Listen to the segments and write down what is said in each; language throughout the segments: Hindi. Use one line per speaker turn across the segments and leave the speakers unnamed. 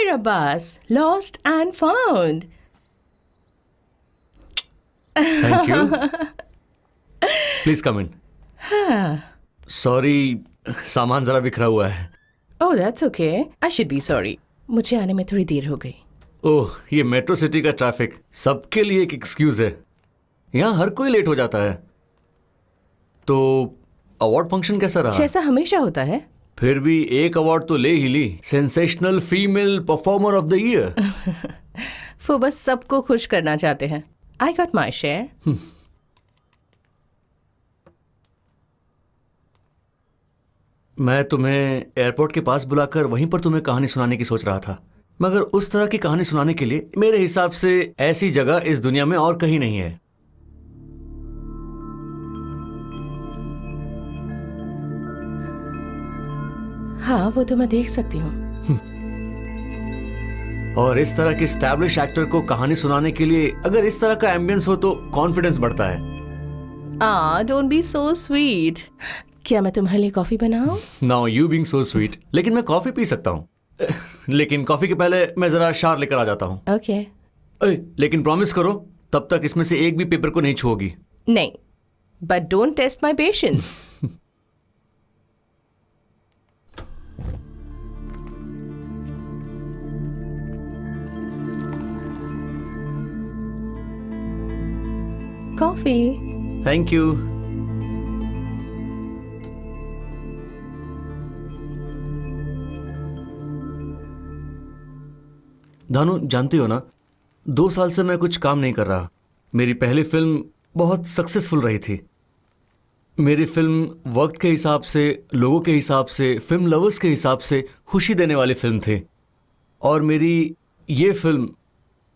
Kabir Abbas, lost and found.
Thank you. Please come in. Sorry, सामान जरा बिखरा हुआ है.
Oh, that's okay. I should be sorry. मुझे आने में थोड़ी देर हो गई.
ओह, ये मेट्रो सिटी का ट्रैफिक सबके लिए एक एक्सक्यूज है. यहाँ हर कोई लेट हो जाता है. तो अवार्ड फंक्शन कैसा रहा?
जैसा हमेशा होता है.
फिर भी एक अवार्ड तो ले ही ली. Sensational female performer of the year.
वो बस सबको खुश करना चाहते हैं. I got my share.
मैं तुम्हें एयरपोर्ट के पास बुलाकर वहीं पर तुम्हें कहानी सुनाने की सोच रहा था, मगर उस तरह की कहानी सुनाने के लिए मेरे हिसाब से ऐसी जगह इस दुनिया में और कहीं नहीं है.
हाँ, वो तो मैं देख सकती हूँ.
और इस तरह के स्टैब्लिश एक्टर को कहानी सुनाने के लिए अगर इस तरह का एम्बियंस हो तो कॉन्फिडेंस बढ़ता है.
Don't be so sweet. क्या मैं तुम्हारे लिए कॉफी बनाऊं?
Now you being so sweet. लेकिन मैं कॉफी पी सकता हूँ. लेकिन कॉफी के पहले मैं जरा शार लेकर आ जाता हूँ.
ओके.
लेकिन प्रॉमिस करो तब तक इसमें से एक भी पेपर को नहीं छुओगी.
नहीं, but don't test my patience. Coffee.
Thank you. Dhanu, जानती हो ना, 2 साल से मैं कुछ काम नहीं कर रहा. मेरी पहली फिल्म बहुत सक्सेसफुल रही थी. मेरी फिल्म वक्त के हिसाब से, लोगों के हिसाब से, फिल्म लवर्स के हिसाब से खुशी देने वाली फिल्म थी. और मेरी ये फिल्म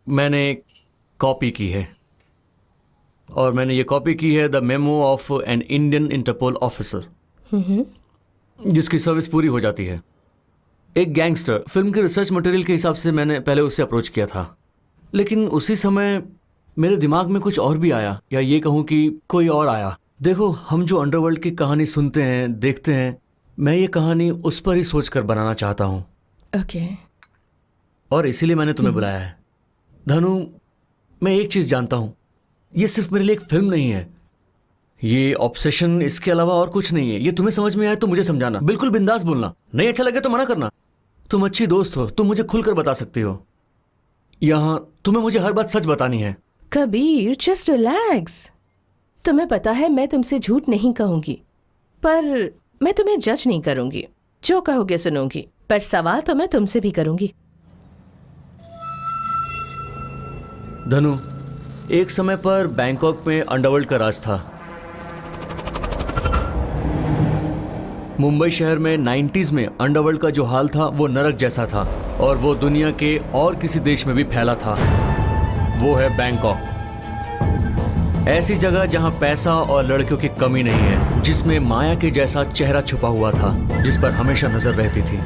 मैंने कॉपी की है. और मैंने ये कॉपी की है the memo of an Indian Interpol officer, जिसकी सर्विस पूरी हो जाती है. एक गैंगस्टर. फिल्म के रिसर्च मटेरियल के हिसाब से मैंने पहले उससे अप्रोच किया था, लेकिन उसी समय मेरे दिमाग में कुछ और भी आया, या ये कहूँ कि कोई और आया. देखो, हम जो अंडरवर्ल्ड की कहानी सुनते हैं, देखते हैं, मैं ये कहानी उस पर ही सोचकर बनाना चाहता हूँ.
ओके.
और इसीलिए मैंने तुम्हें बुलाया है. धनु, मैं एक चीज़ जानता हूँ, ये सिर्फ मेरे लिए एक फिल्म नहीं है. ये ऑब्सेशन इसके अलावा और कुछ नहीं है. ये तुम्हें समझ में आए तो मुझे समझाना. बिल्कुल बिंदास बोलना. नहीं अच्छा लगे तो मना करना. तुम अच्छी दोस्त हो, तुम मुझे खुलकर बता सकती हो. यहाँ तुम्हें मुझे हर बात सच बतानी है.
Kabir, just relax. तुम्हें पता है मैं तुमसे झूठ नहीं कहूंगी, पर मैं तुम्हें जज नहीं करूंगी. जो कहोगे सुनूंगी, पर सवाल तो मैं तुमसे भी करूंगी.
धनु, एक समय पर बैंकॉक में अंडरवर्ल्ड का राज था. मुंबई शहर में 90s में अंडरवर्ल्ड का जो हाल था वो नरक जैसा था, और वो दुनिया के और किसी देश में भी फैला था. वो है बैंकॉक. ऐसी जगह जहां पैसा और लड़कियों की कमी नहीं है, जिसमें माया के जैसा चेहरा छुपा हुआ था, जिस पर हमेशा नजर रहती थी.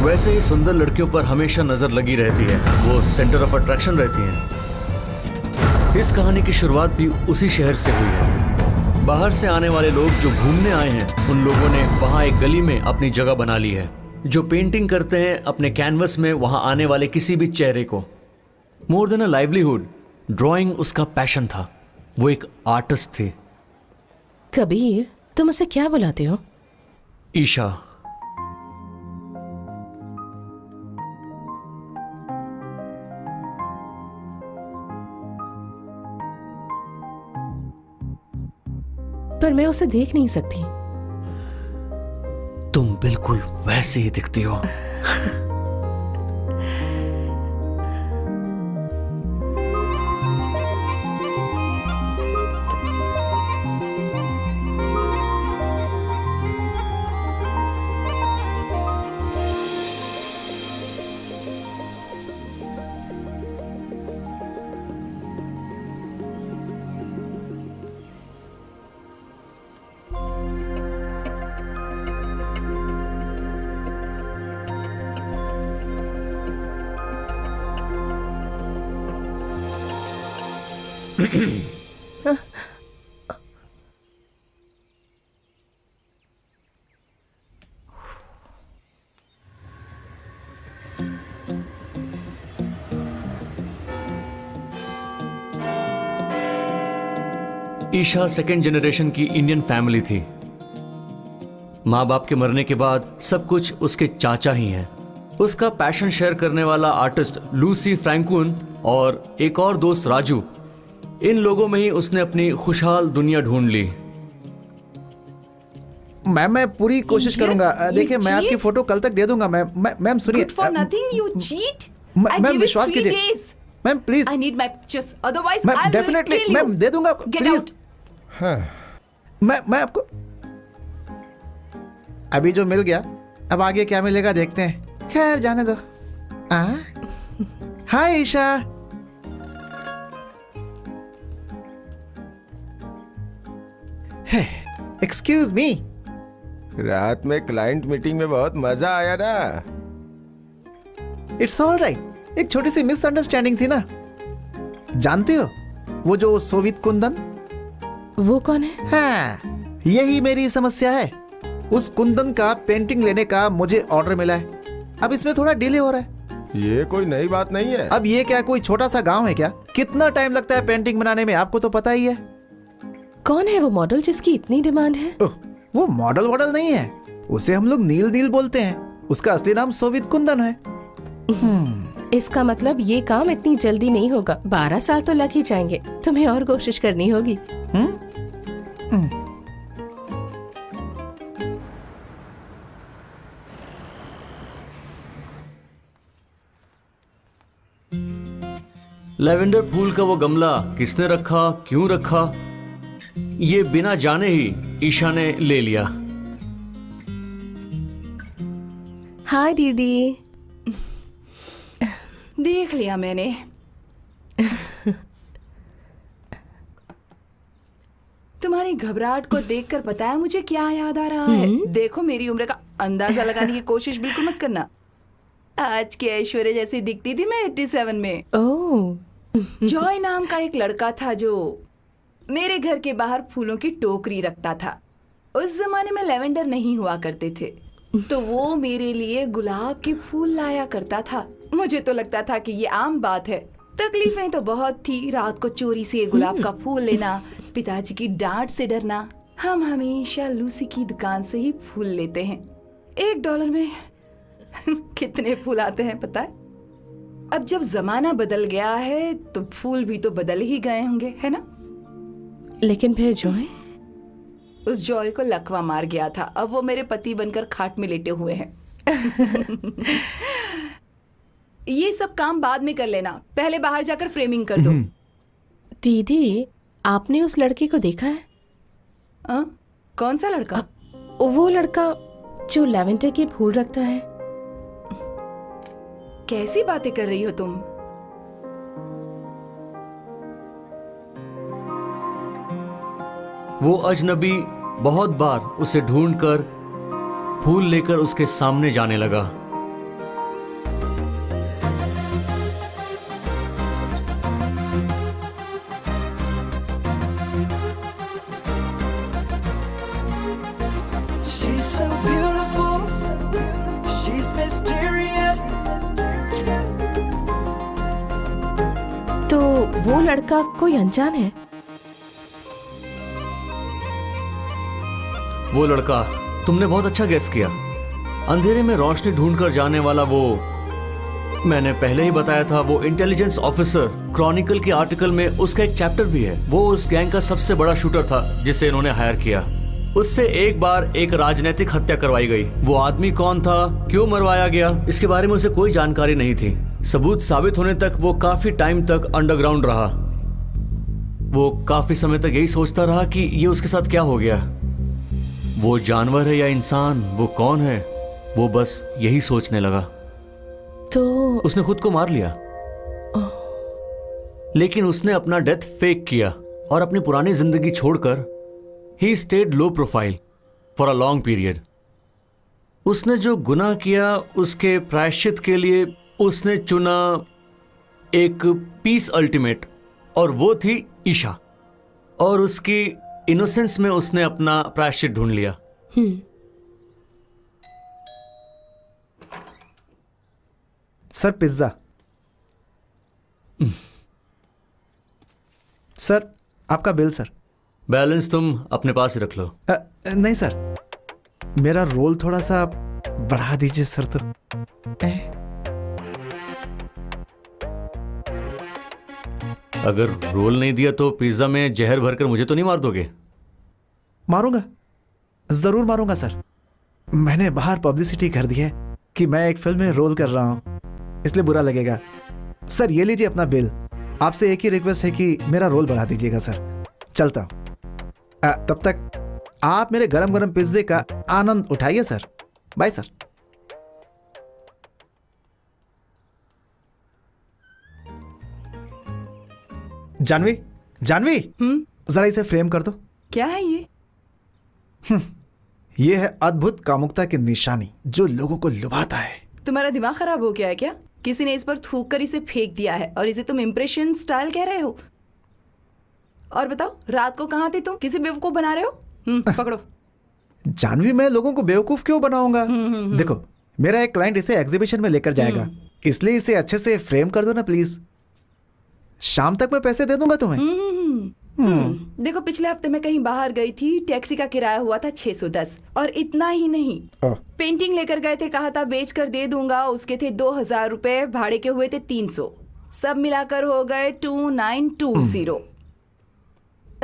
वैसे ही सुंदर लड़कियों पर हमेशा नजर लगी रहती है. वो सेंटर ऑफ अट्रैक्शन रहती हैं. इस कहानी की शुरुआत भी उसी शहर से हुई है. बाहर से आने वाले लोग जो घूमने आए हैं, उन लोगों ने वहाँ एक गली में अपनी जगह बना ली है. जो पेंटिंग करते हैं अपने कैनवस में वहाँ आने वाले किसी भी चेहरे को. मोर देन अ लाइवलीहुड, ड्राइंग उसका पैशन था. वो एक आर्टिस्ट थे.
कबीर, तुम उसे क्या बुलाते हो?
ईशा.
पर मैं उसे देख नहीं सकती.
तुम बिल्कुल वैसे ही दिखती हो. ईशा सेकेंड जनरेशन की इंडियन फैमिली थी। माँ बाप के मरने के बाद सब कुछ उसके चाचा ही हैं। उसका पैशन शेयर करने वाला आर्टिस्ट लूसी फ्रैंकुन और एक और दोस्त राजू, इन लोगों में ही उसने अपनी खुशहाल दुनिया ढूंढ ली।
मैम मैं पूरी कोशिश करूंगा। देखिए मैं आपकी फोटो कल तक दे दूंगा। मैम सुनिए।
Good for nothing, you cheat. I
ma'am
give it
विश्वास
3
कीजिए।
days.
Ma'am please.
I need my pictures. Otherwise,
ma'am
I will
definitely
kill you.
Ma'am दे दूंगा।
Get
please.
out.
मैं आपको अभी जो मिल गया, अब आगे क्या मिलेगा देखते हैं। खैर जाने दो। हाय ईशा। Excuse me.
रात में क्लाइंट मीटिंग में बहुत मजा आया ना।
It's all right. एक छोटी सी मिसअंडरस्टैंडिंग थी ना। जानते हो वो जो सोवित कुंदन?
वो कौन है?
हाँ, यही मेरी समस्या है। उस कुंदन का पेंटिंग लेने का मुझे ऑर्डर मिला है। अब इसमें थोड़ा डिले हो रहा है।
ये कोई नई बात नहीं है।
अब ये क्या कोई छोटा सा गांव है क्या? कितना टाइम लगता है पेंटिंग बनाने में, आपको तो पता ही है।
कौन है वो मॉडल जिसकी इतनी डिमांड है?
ओह, वो मॉडल नहीं है, उसे हम लोग नील नील बोलते हैं। उसका असली नाम सोवित कुंदन है।
इसका मतलब ये काम इतनी जल्दी नहीं होगा। 12 साल तो लग ही जाएंगे। तुम्हें और कोशिश करनी होगी।
लैवेंडर फूल का वो गमला किसने रखा, क्यों रखा, ये बिना जाने ही ईशा ने ले लिया।
हाय दीदी।
देख लिया मैंने। तुम्हारी घबराहट को देखकर पता है मुझे क्या याद आ रहा है। देखो मेरी उम्र का अंदाजा लगाने की कोशिश बिल्कुल मत करना। आज की ऐश्वर्या जैसी दिखती थी मैं 87 में।
ओह,
जॉय नाम का एक लड़का था जो मेरे घर के बाहर फूलों की टोकरी रखता था। उस जमाने में लेवेंडर नहीं हुआ करते थे, तो वो मेरे लिए गुलाब के फूल लाया करता था। मुझे तो लगता था कि ये आम बात है। तकलीफें तो बहुत थी। रात को चोरी से गुलाब का फूल लेना, पिताजी की डांट से डरना। हम हमेशा लूसी की दुकान से ही फूल लेते हैं। $1 में कितने फूल आते हैं पता है? अब जब जमाना बदल गया है तो फूल भी तो बदल ही गए होंगे, है ना?
लेकिन फिर जॉय?
उस जॉय को लकवा मार गया था। अब वो मेरे पति बनकर खाट में लेटे हुए हैं। ये सब काम बाद में कर लेना, पहले बाहर जाकर फ्रेमिंग कर दो।
दीदी, आपने उस लड़के को देखा है?
कौन सा लड़का?
वो लड़का जो लैवेंडर के फूल रखता है।
कैसी बातें कर रही हो तुम?
वो अजनबी बहुत बार उसे ढूंढकर फूल लेकर उसके सामने जाने लगा।
She's so beautiful, she's mysterious.
तो वो लड़का कोई अनजान है?
वो लड़का, तुमने बहुत अच्छा गेस किया। अंधेरे में रोशनी ढूंढकर जाने वाला वो, मैंने पहले ही बताया था, वो इंटेलिजेंस ऑफिसर। क्रॉनिकल के आर्टिकल में उसका एक चैप्टर भी है। वो उस गैंग का सबसे बड़ा शूटर था जिसे इन्होंने हायर किया। उससे एक बार एक राजनीतिक हत्या करवाई गई। वो आदमी कौन था, क्यों मरवाया गया, इसके बारे में उसे कोई जानकारी नहीं थी। सबूत साबित होने तक वो काफी टाइम तक अंडरग्राउंड रहा। वो काफी समय तक यही सोचता रहा कि ये उसके साथ क्या हो गया। वो जानवर है या इंसान, वो कौन है, वो बस यही सोचने लगा।
तो
उसने खुद को मार लिया। लेकिन उसने अपना डेथ फेक किया और अपनी पुरानी जिंदगी छोड़कर he stayed low profile for a long period. उसने जो गुनाह किया उसके प्रायश्चित के लिए उसने चुना एक पीस अल्टीमेट, और वो थी ईशा। और उसकी इनोसेंस में उसने अपना प्रायश्चित ढूंढ लिया।
Sir pizza. सर आपका बिल सर।
बैलेंस तुम अपने पास ही रख लो।
नहीं सर, मेरा रोल थोड़ा सा बढ़ा दीजिए सर। तो
अगर रोल नहीं दिया तो पिज्जा में जहर भरकर मुझे तो नहीं मार दोगे?
मारूंगा, जरूर मारूंगा सर। मैंने बाहर पब्लिसिटी कर दी है कि मैं एक फिल्म में रोल कर रहा हूं, इसलिए बुरा लगेगा। सर ये लीजिए अपना बिल। आपसे एक ही रिक्वेस्ट है कि मेरा रोल बढ़ा दीजिएगा सर। चलता हूं। तब तक आप मेरे गरम गरम पिज्जे का आनंद उठाइए sir. Bye sir. Janvi, Janvi, जरा इसे फ्रेम कर दो।
क्या है ये?
ये है अद्भुत कामुकता की निशानी जो लोगों को लुभाता है।
तुम्हारा दिमाग खराब हो गया है क्या? किसी ने इस पर थूक कर इसे फेंक दिया है और इसे तुम इम्प्रेशन स्टाइल कह रहे हो? और बताओ, रात को कहाँ थे तुम? किसी बेवकूफ बना रहे हो? पकड़ो।
जानवी, मैं लोगों को बेवकूफ क्यों बनाऊंगा? देखो, मेरा एक क्लाइंट इसे एग्जीबिशन में लेकर जाएगा, इसलिए इसे अच्छे से फ्रेम कर दो ना प्लीज। शाम तक मैं पैसे दे दूंगा तुम्हें।
देखो, पिछले हफ्ते मैं कहीं बाहर गई थी, टैक्सी का किराया हुआ था 610, और इतना ही नहीं, पेंटिंग लेकर गए थे, कहा था बेच कर दे दूंगा, उसके थे 2000 रुपए, भाड़े के हुए थे 300, सब मिलाकर हो गए 2920।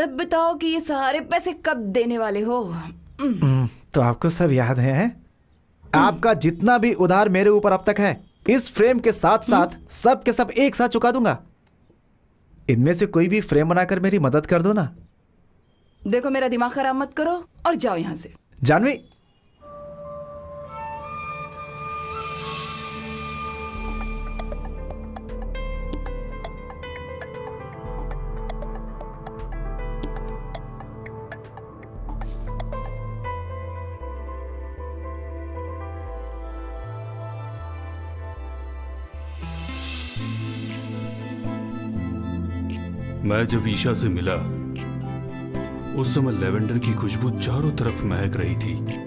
अब बताओ कि ये सारे पैसे कब देने वाले हो?
तो आपको सब याद है? आपका जितना भी उधार मेरे ऊपर अब तक है, इस फ्रेम के साथ साथ सब के सब एक साथ चुका दूंगा। इनमें से कोई भी फ्रेम बनाकर मेरी मदद कर दो ना।
देखो, मेरा दिमाग खराब मत करो और जाओ यहां से।
जानवी,
मैं जब ईशा से मिला उस समय लेवेंडर की खुशबू चारों तरफ महक रही थी।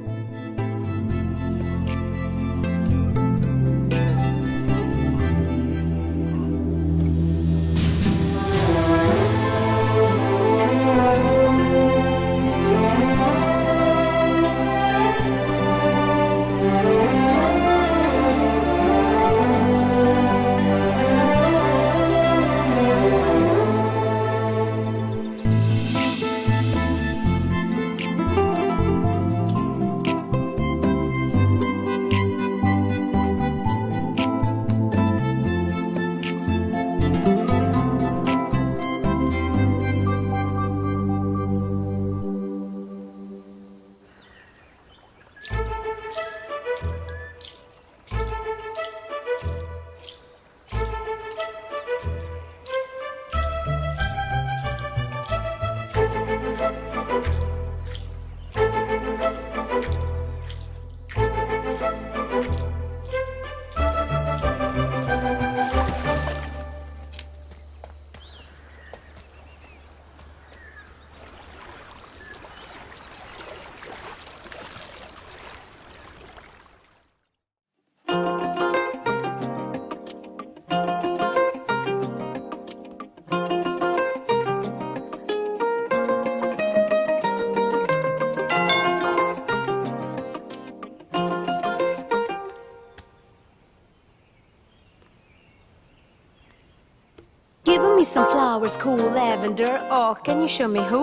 Give me some flowers, cool lavender. Oh, can you show me who?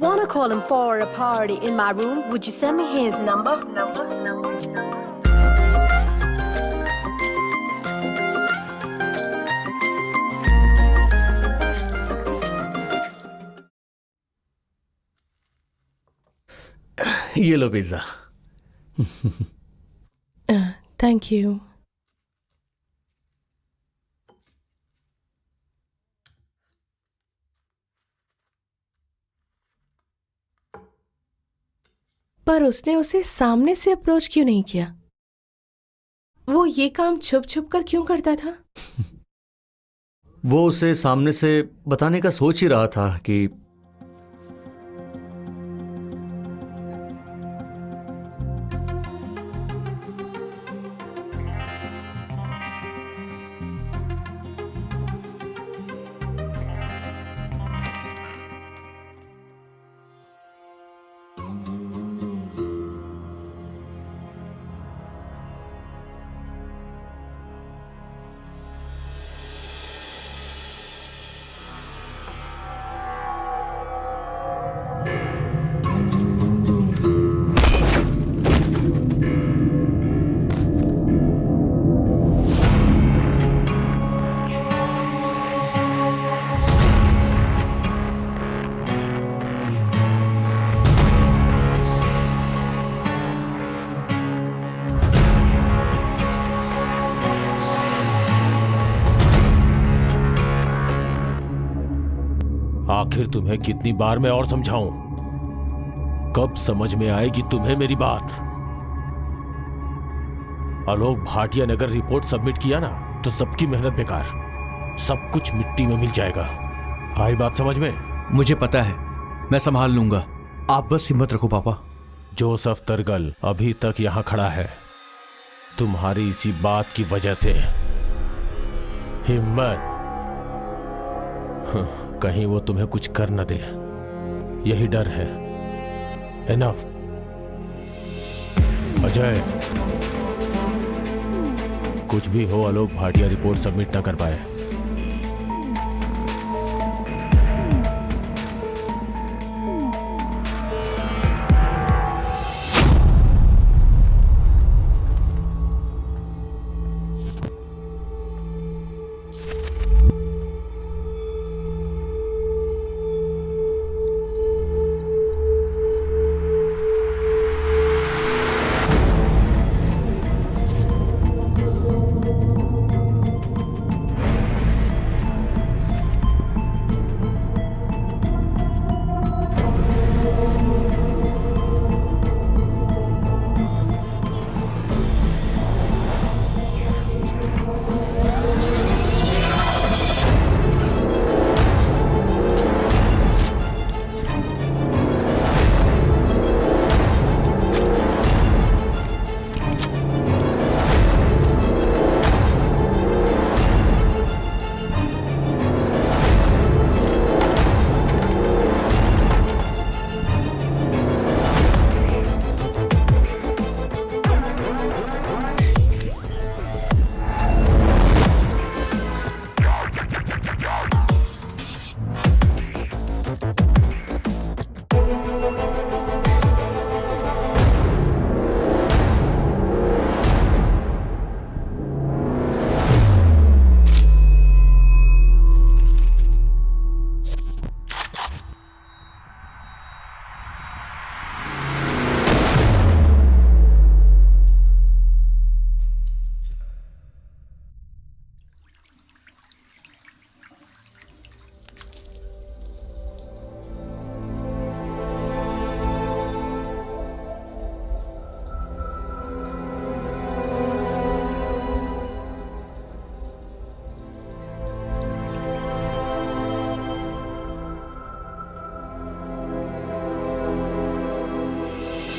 Wanna call him for a party in my room? Would you send me his number?
ये लो पिज्जा।
Thank you. पर उसने उसे सामने से अप्रोच क्यों नहीं किया? वो ये काम छुप छुप कर क्यों करता था?
वो उसे सामने से बताने का सोच ही रहा था कि
आखिर तुम्हें कितनी बार मैं और समझाऊं? कब समझ में आएगी तुम्हें मेरी बात? आलोक भाटिया ने अगर रिपोर्ट सबमिट किया ना तो सबकी मेहनत बेकार, सब कुछ मिट्टी में मिल जाएगा। आई बात समझ में?
मुझे पता है, मैं संभाल लूंगा, आप बस हिम्मत रखो पापा।
जोसेफ तरगल अभी तक यहां खड़ा है तुम्हारी इसी बात की वजह से। हिम्मत, कहीं वो तुम्हें कुछ कर न दे, यही डर है। एनफ। अजय, कुछ भी हो आलोक भाटिया रिपोर्ट सबमिट ना कर पाए।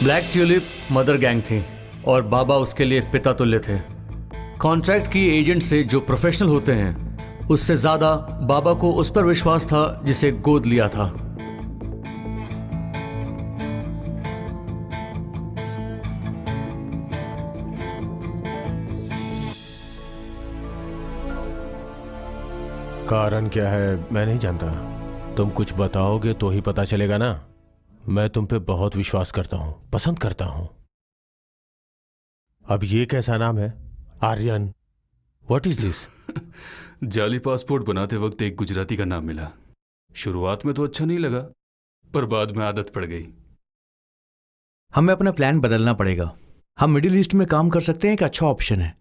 ब्लैक ट्यूलिप मदर गैंग थी और बाबा उसके लिए पिता तुल्य थे। कॉन्ट्रैक्ट की एजेंट से जो प्रोफेशनल होते हैं उससे ज़्यादा बाबा को उस पर विश्वास था जिसे गोद लिया था।
कारण क्या है मैं नहीं जानता, तुम कुछ बताओगे तो ही पता चलेगा ना। मैं तुम पे बहुत विश्वास करता हूं, पसंद करता हूं। अब ये कैसा नाम है? Aryan, what is this?
जाली पासपोर्ट बनाते वक्त एक गुजराती का नाम मिला। शुरुआत में तो अच्छा नहीं लगा, पर बाद में आदत पड़ गई।
हमें अपना प्लान बदलना पड़ेगा। हम मिडिल ईस्ट में काम कर सकते हैं, एक अच्छा ऑप्शन है।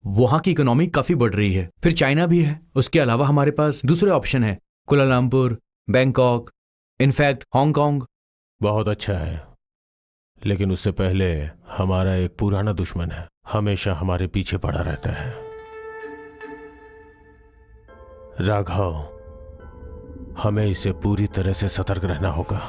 वहां की इकोनॉमी काफी बढ़ रही है, फिर चाइना भी है। उसके अलावा हमारे पास दूसरे ऑप्शन है, कुआलालंपुर, बैंकॉक, इनफैक्ट हांगकांग।
बहुत अच्छा है, लेकिन उससे पहले हमारा एक पुराना दुश्मन है, हमेशा हमारे पीछे पड़ा रहता है। राघव, हमें इसे पूरी तरह से सतर्क रहना होगा।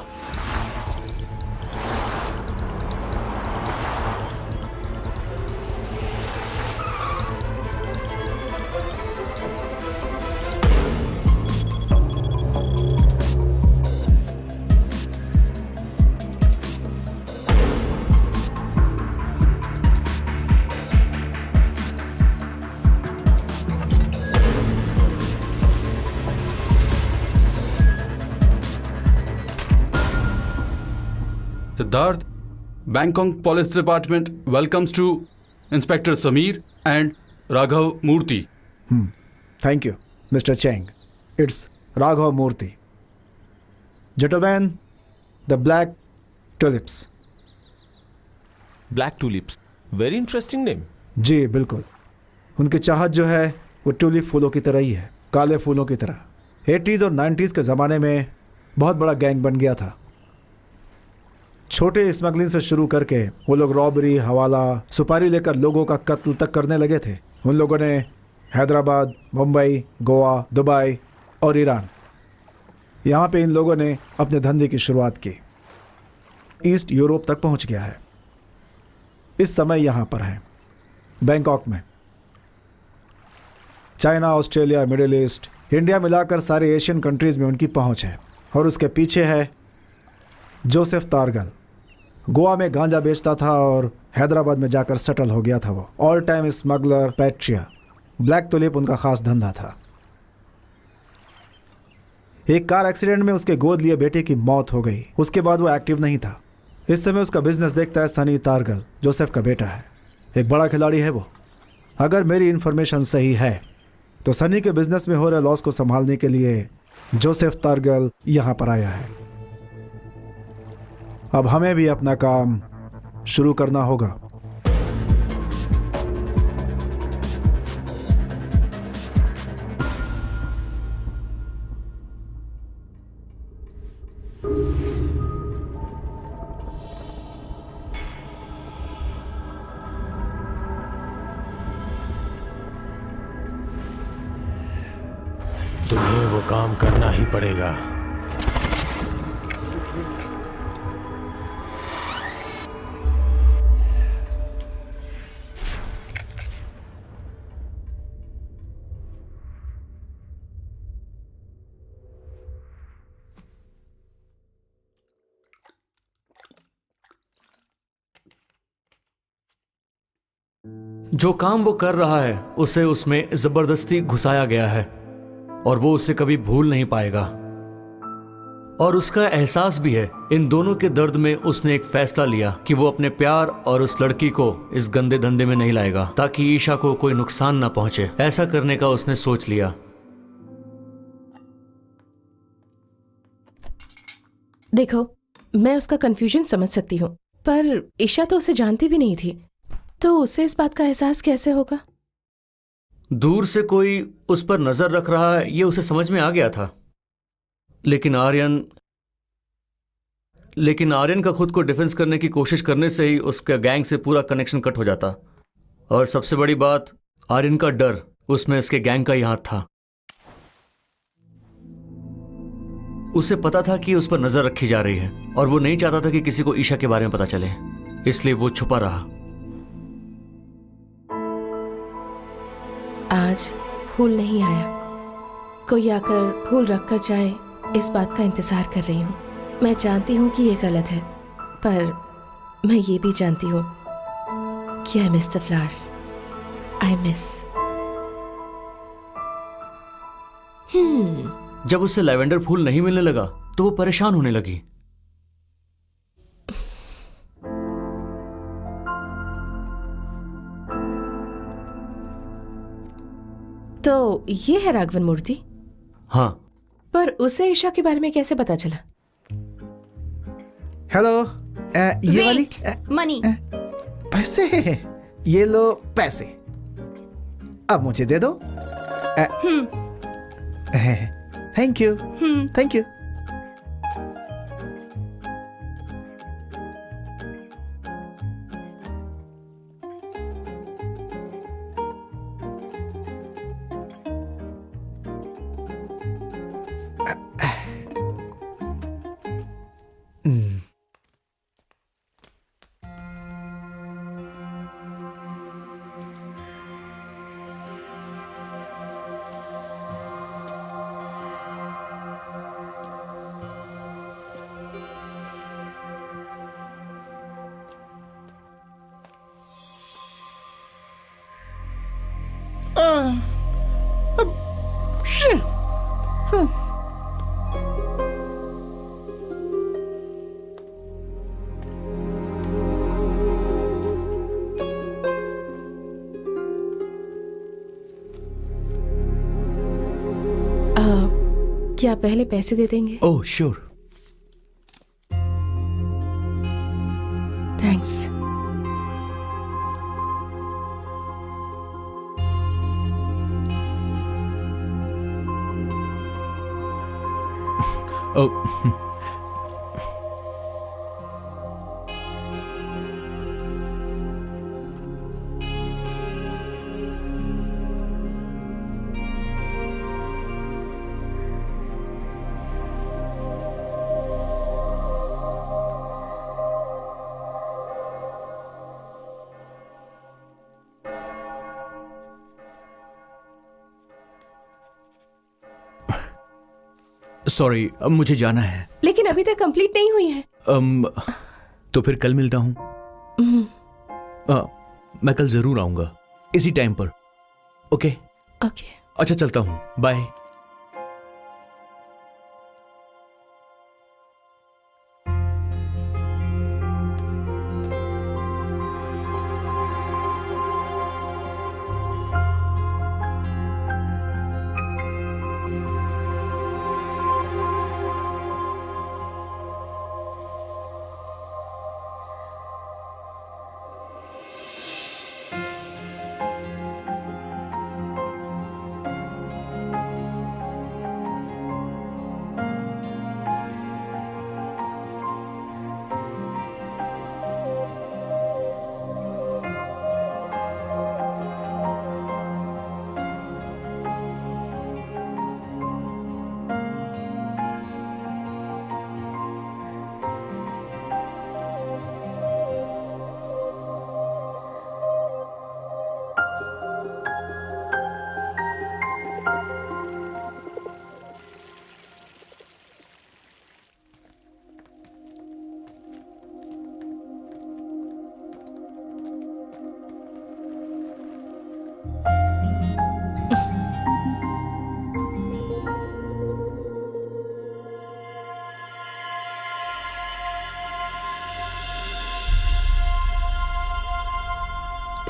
Siddharth, Bangkok Police Department welcomes to Inspector Sameer and Raghav Murthy.
Thank you, Mr. Cheng. It's Raghav Murthy. Gentlemen, the black tulips.
Black tulips, very interesting name.
जी बिल्कुल, उनकी चाहत जो है वो ट्यूलिप फूलों की तरह ही है, काले फूलों की तरह। 80s और 90s के ज़माने में बहुत बड़ा गैंग बन गया था। छोटे स्मगलिंग से शुरू करके वो लोग रॉबरी, हवाला, सुपारी लेकर लोगों का कत्ल तक करने लगे थे। उन लोगों ने हैदराबाद, मुंबई, गोवा, दुबई और ईरान, यहाँ पे इन लोगों ने अपने धंधे की शुरुआत की। ईस्ट यूरोप तक पहुँच गया है। इस समय यहाँ पर है बैंकॉक में। China, Australia, middle east, India मिलाकर सारे एशियन कंट्रीज में उनकी पहुँच है। और उसके पीछे है जोसेफ तारगल। गोवा में गांजा बेचता था और हैदराबाद में जाकर सेटल हो गया था। वो all time smuggler, patria, black tulip उनका खास धंधा था। एक कार एक्सीडेंट में उसके गोद लिए बेटे की मौत हो गई। उसके बाद वो एक्टिव नहीं था। इस समय उसका बिजनेस देखता है सनी तारगल, जोसेफ का बेटा है। एक बड़ा खिलाड़ी है वो। अगर मेरी इन्फॉर्मेशन सही है तो सनी के बिजनेस में हो रहे लॉस को संभालने के लिए जोसेफ तारगल यहाँ पर आया है। अब हमें भी अपना काम शुरू करना होगा।
तुम्हें वो काम करना ही पड़ेगा।
जो काम वो कर रहा है उसे उसमें जबरदस्ती घुसाया गया है और वो उसे कभी भूल नहीं पाएगा। और उसका एहसास भी है। इन दोनों के दर्द में उसने एक फैसला लिया कि वो अपने प्यार और उस लड़की को इस गंदे धंधे में नहीं लाएगा ताकि ईशा को कोई नुकसान ना पहुंचे। ऐसा करने का उसने सोच लिया।
देखो, मैं उसका कंफ्यूजन समझ सकती हूँ, पर ईशा तो उसे जानती भी नहीं थी, तो उसे इस बात का एहसास कैसे होगा?
दूर से कोई उस पर नजर रख रहा है ये उसे समझ में आ गया था। लेकिन आर्यन का खुद को डिफेंस करने की कोशिश करने से ही उसका गैंग से पूरा कनेक्शन कट हो जाता। और सबसे बड़ी बात, आर्यन का डर, उसमें इसके गैंग का ही हाथ था। उसे पता था कि उस पर नजर रखी जा रही है और वो नहीं चाहता था कि किसी को ईशा के बारे में पता चले, इसलिए वो छुपा रहा।
आज फूल नहीं आया। कोई आकर फूल रखकर जाए, इस बात का इंतजार कर रही हूँ। मैं जानती हूँ कि ये गलत है, पर मैं ये भी जानती हूँ कि I miss the flowers. I miss.
जब उसे लैवेंडर फूल नहीं मिलने लगा तो वो परेशान होने लगी।
तो ये है राघवन मूर्ति?
हाँ।
पर उसे ईशा के बारे में कैसे पता चला?
हेलो, ये वाली
मनी।
पैसे, ये लो पैसे, अब मुझे दे दो। Thank you, thank you.
क्या पहले पैसे दे देंगे?
Oh sure.
थैंक्स।
ओ, सॉरी, अब मुझे जाना है।
लेकिन अभी तक कंप्लीट नहीं हुई है।
तो फिर कल मिलता हूँ। मैं कल जरूर आऊंगा इसी टाइम पर। ओके?
ओके।
अच्छा, चलता हूँ। बाय।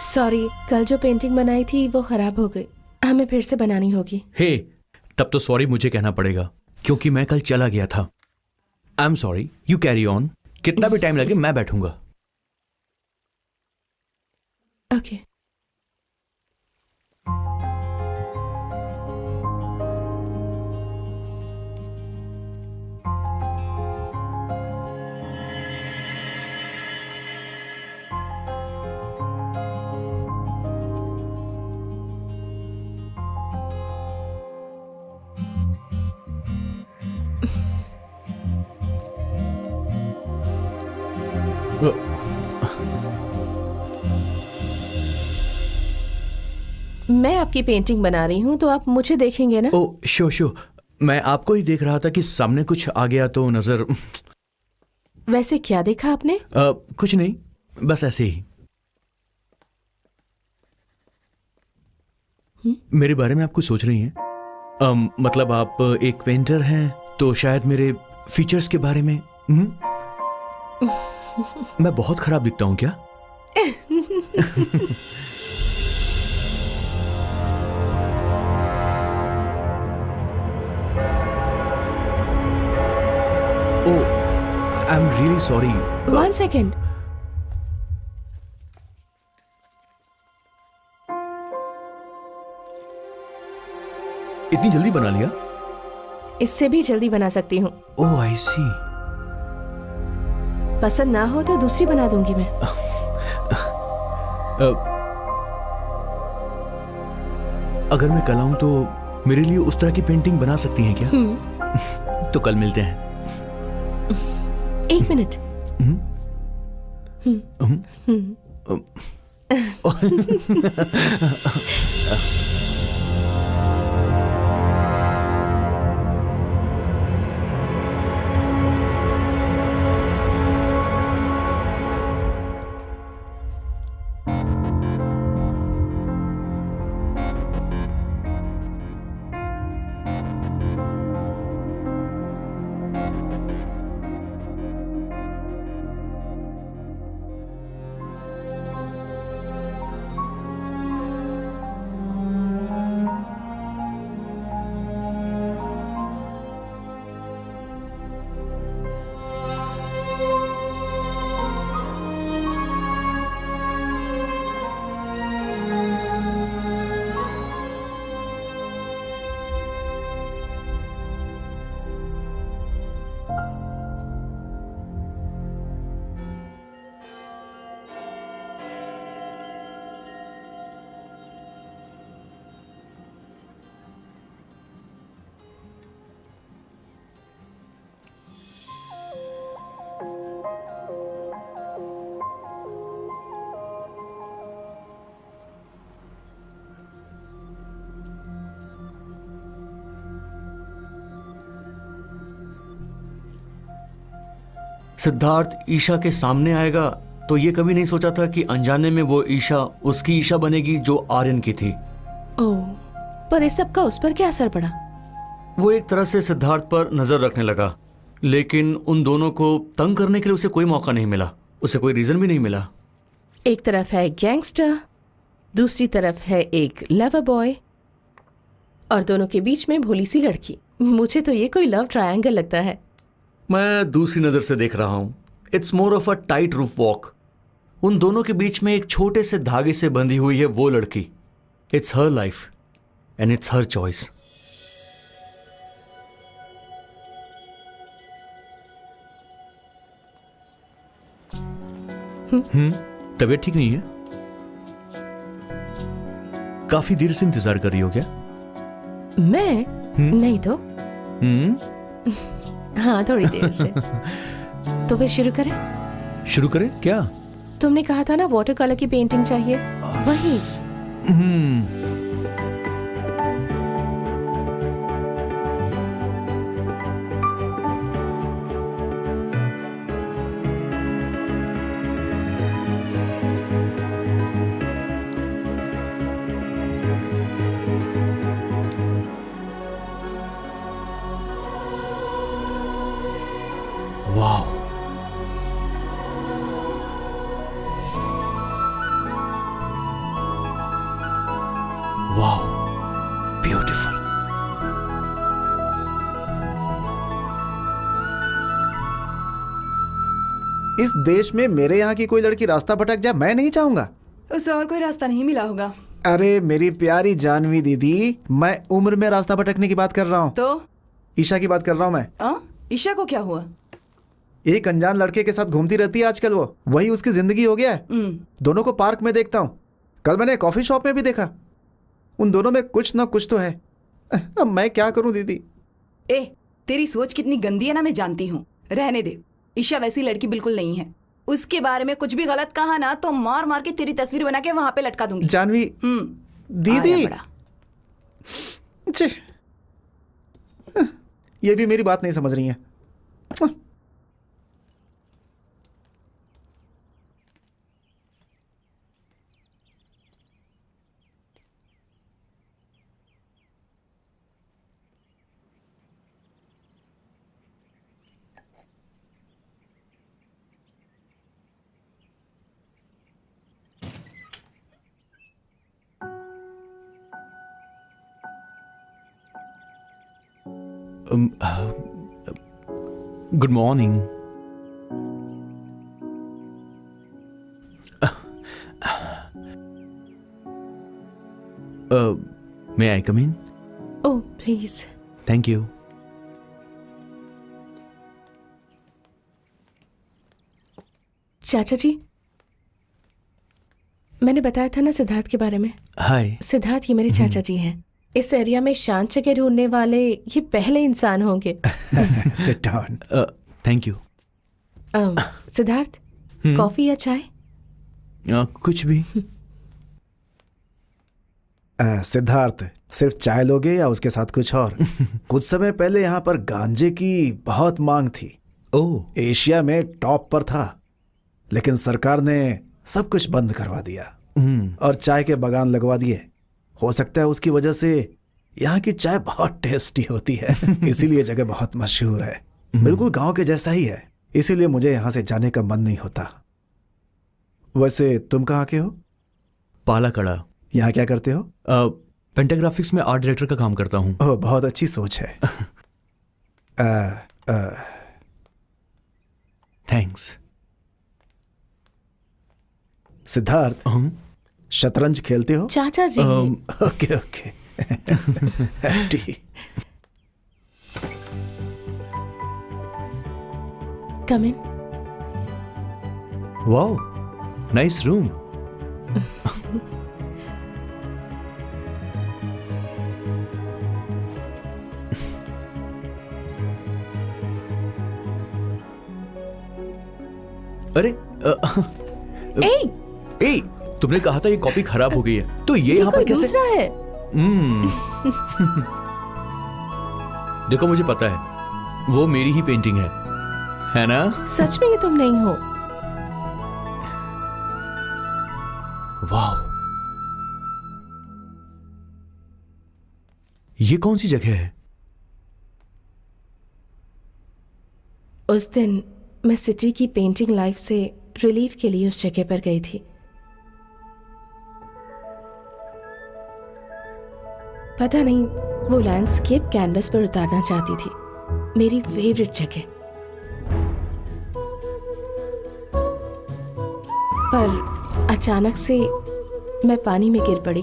सॉरी, कल जो पेंटिंग बनाई थी वो खराब हो गई, हमें फिर से बनानी होगी।
हे, तब तो सॉरी मुझे कहना पड़ेगा क्योंकि मैं कल चला गया था। I am sorry, you carry on. कितना भी टाइम लगे मैं बैठूंगा।
ओके। मैं आपकी पेंटिंग बना रही हूँ तो आप मुझे देखेंगे ना?
ओ शो, मैं आपको ही देख रहा था कि सामने कुछ आ गया तो नजर।
वैसे क्या देखा आपने?
कुछ नहीं, बस ऐसे ही। मेरे बारे में आप कुछ सोच रही हैं? मतलब आप एक पेंटर हैं तो शायद मेरे फीचर्स के बारे में। मैं बहुत खराब दिखता हूं क्या? I am really sorry.
1 second.
इतनी जल्दी बना लिया?
इससे भी जल्दी बना सकती हूँ।
ओह आई सी।
पसंद ना हो तो दूसरी बना दूंगी मैं।
अगर मैं कल आऊं तो मेरे लिए उस तरह की पेंटिंग बना सकती हैं क्या? तो कल मिलते हैं।
1 मिनट।
सिद्धार्थ ईशा के सामने आएगा तो ये कभी नहीं सोचा था कि अनजाने में वो ईशा उसकी ईशा बनेगी जो आर्यन की थी।
ओह, पर इस सब का उस पर क्या असर पड़ा?
वो एक तरह से सिद्धार्थ पर नजर रखने लगा, लेकिन उन दोनों को तंग करने के लिए उसे कोई मौका नहीं मिला, उसे कोई रीजन भी नहीं मिला।
एक तरफ है गैंगस्टर, दूसरी तरफ है एक लवर बॉय, और दोनों के बीच में भोली सी लड़की। मुझे तो ये कोई लव ट्रायंगल लगता है।
मैं दूसरी नजर से देख रहा हूं। It's more of a tight roof walk. उन दोनों के बीच में एक छोटे से धागे से बंधी हुई है वो लड़की। It's her life and it's her choice.
तबीयत ठीक नहीं है? काफी देर से इंतजार कर रही हो क्या?
मैं नहीं तो हाँ, थोड़ी देर से। तो फिर शुरू करें?
शुरू करें क्या?
तुमने कहा था ना वाटर कलर की पेंटिंग चाहिए, वही।
वाह, वाह, ब्यूटीफुल।
इस देश में मेरे यहाँ की कोई लड़की रास्ता भटक जाए मैं नहीं चाहूंगा।
उसे और कोई रास्ता नहीं मिला होगा।
अरे मेरी प्यारी जानवी दीदी, मैं उम्र में रास्ता भटकने की बात कर रहा हूँ।
तो
ईशा की बात कर रहा हूँ मैं।
ईशा को क्या हुआ?
एक अनजान लड़के के साथ घूमती रहती है आजकल वो, वही उसकी जिंदगी हो गया है। दोनों को पार्क में देखता हूँ, कल मैंने कॉफी शॉप में भी देखा। उन दोनों में कुछ ना कुछ तो है। अब मैं क्या करूं दीदी?
तेरी सोच कितनी गंदी है ना, मैं जानती हूँ। रहने दे, ईशा वैसी लड़की बिल्कुल नहीं है। उसके बारे में कुछ भी गलत कहा ना तो मार मार के तेरी तस्वीर बना के वहां पे लटका दूंगी।
जानवी दीदी, ये भी मेरी बात नहीं समझ रही है।
Good morning. May I come in?
Oh please.
Thank you.
चाचा जी, मैंने बताया था ना सिद्धार्थ के बारे में।
हाय।
सिद्धार्थ ये मेरे चाचा जी हैं। इस एरिया में शांत जगह ढूंढने वाले ये पहले इंसान होंगे।
Sit down.
Thank you.
Siddharth, coffee या चाय?
कुछ भी।
सिद्धार्थ, सिर्फ चाय लोगे या उसके साथ कुछ और? कुछ समय पहले यहाँ पर गांजे की बहुत मांग थी।
ओह।
एशिया में टॉप पर था, लेकिन सरकार ने सब कुछ बंद करवा दिया और चाय के बागान लगवा दिए। हो सकता है उसकी वजह से यहाँ की चाय बहुत टेस्टी होती है, इसीलिए जगह बहुत मशहूर है। बिल्कुल गांव के जैसा ही है, इसीलिए मुझे यहाँ से जाने का मन नहीं होता। वैसे तुम कहाँ के हो?
पालाकड़ा।
यहाँ क्या करते हो?
पेंटाग्राफिक्स में आर्ट डायरेक्टर का काम करता हूँ।
ओह, बहुत अच्छी सोच है।
थैंक्स।
सिद्धार्थ, शतरंज खेलते हो?
चाचा जी।
Okay okay.
Come in.
Wow, nice room. अरे ए, तुमने कहा था ये कॉपी खराब हो गई है, तो ये यहाँ पर कैसे?
दूसरा है।
देखो मुझे पता है वो मेरी ही पेंटिंग है, है ना?
सच में ये तुम नहीं हो?
वाह, ये कौन सी जगह है?
उस दिन मैं सिटी की पेंटिंग लाइफ से रिलीफ के लिए उस जगह पर गई थी। पता नहीं वो लैंडस्केप कैनवस पर उतारना चाहती थी, मेरी फेवरेट जगह। पर अचानक से मैं पानी में गिर पड़ी,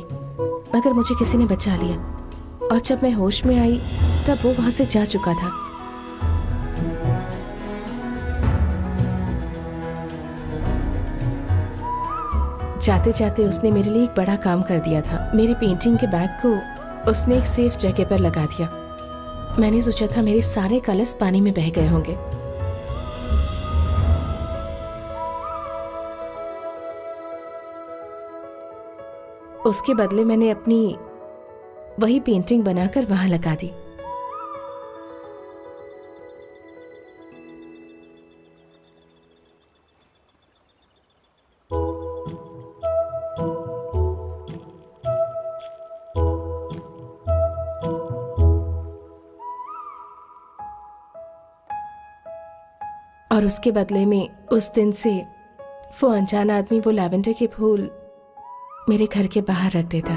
मगर मुझे किसी ने बचा लिया और जब मैं होश में आई तब वो वहां से जा चुका था। जाते जाते उसने मेरे लिए एक बड़ा काम कर दिया था। मेरी पेंटिंग के बैग को उसने एक सेफ जगह पर लगा दिया। मैंने सोचा था मेरे सारे कलर्स पानी में बह गए होंगे। उसके बदले मैंने अपनी वही पेंटिंग बनाकर वहां लगा दी। और उसके बदले में उस दिन से वो अनजान आदमी वो लैवेंडर के फूल मेरे घर के बाहर रख देता।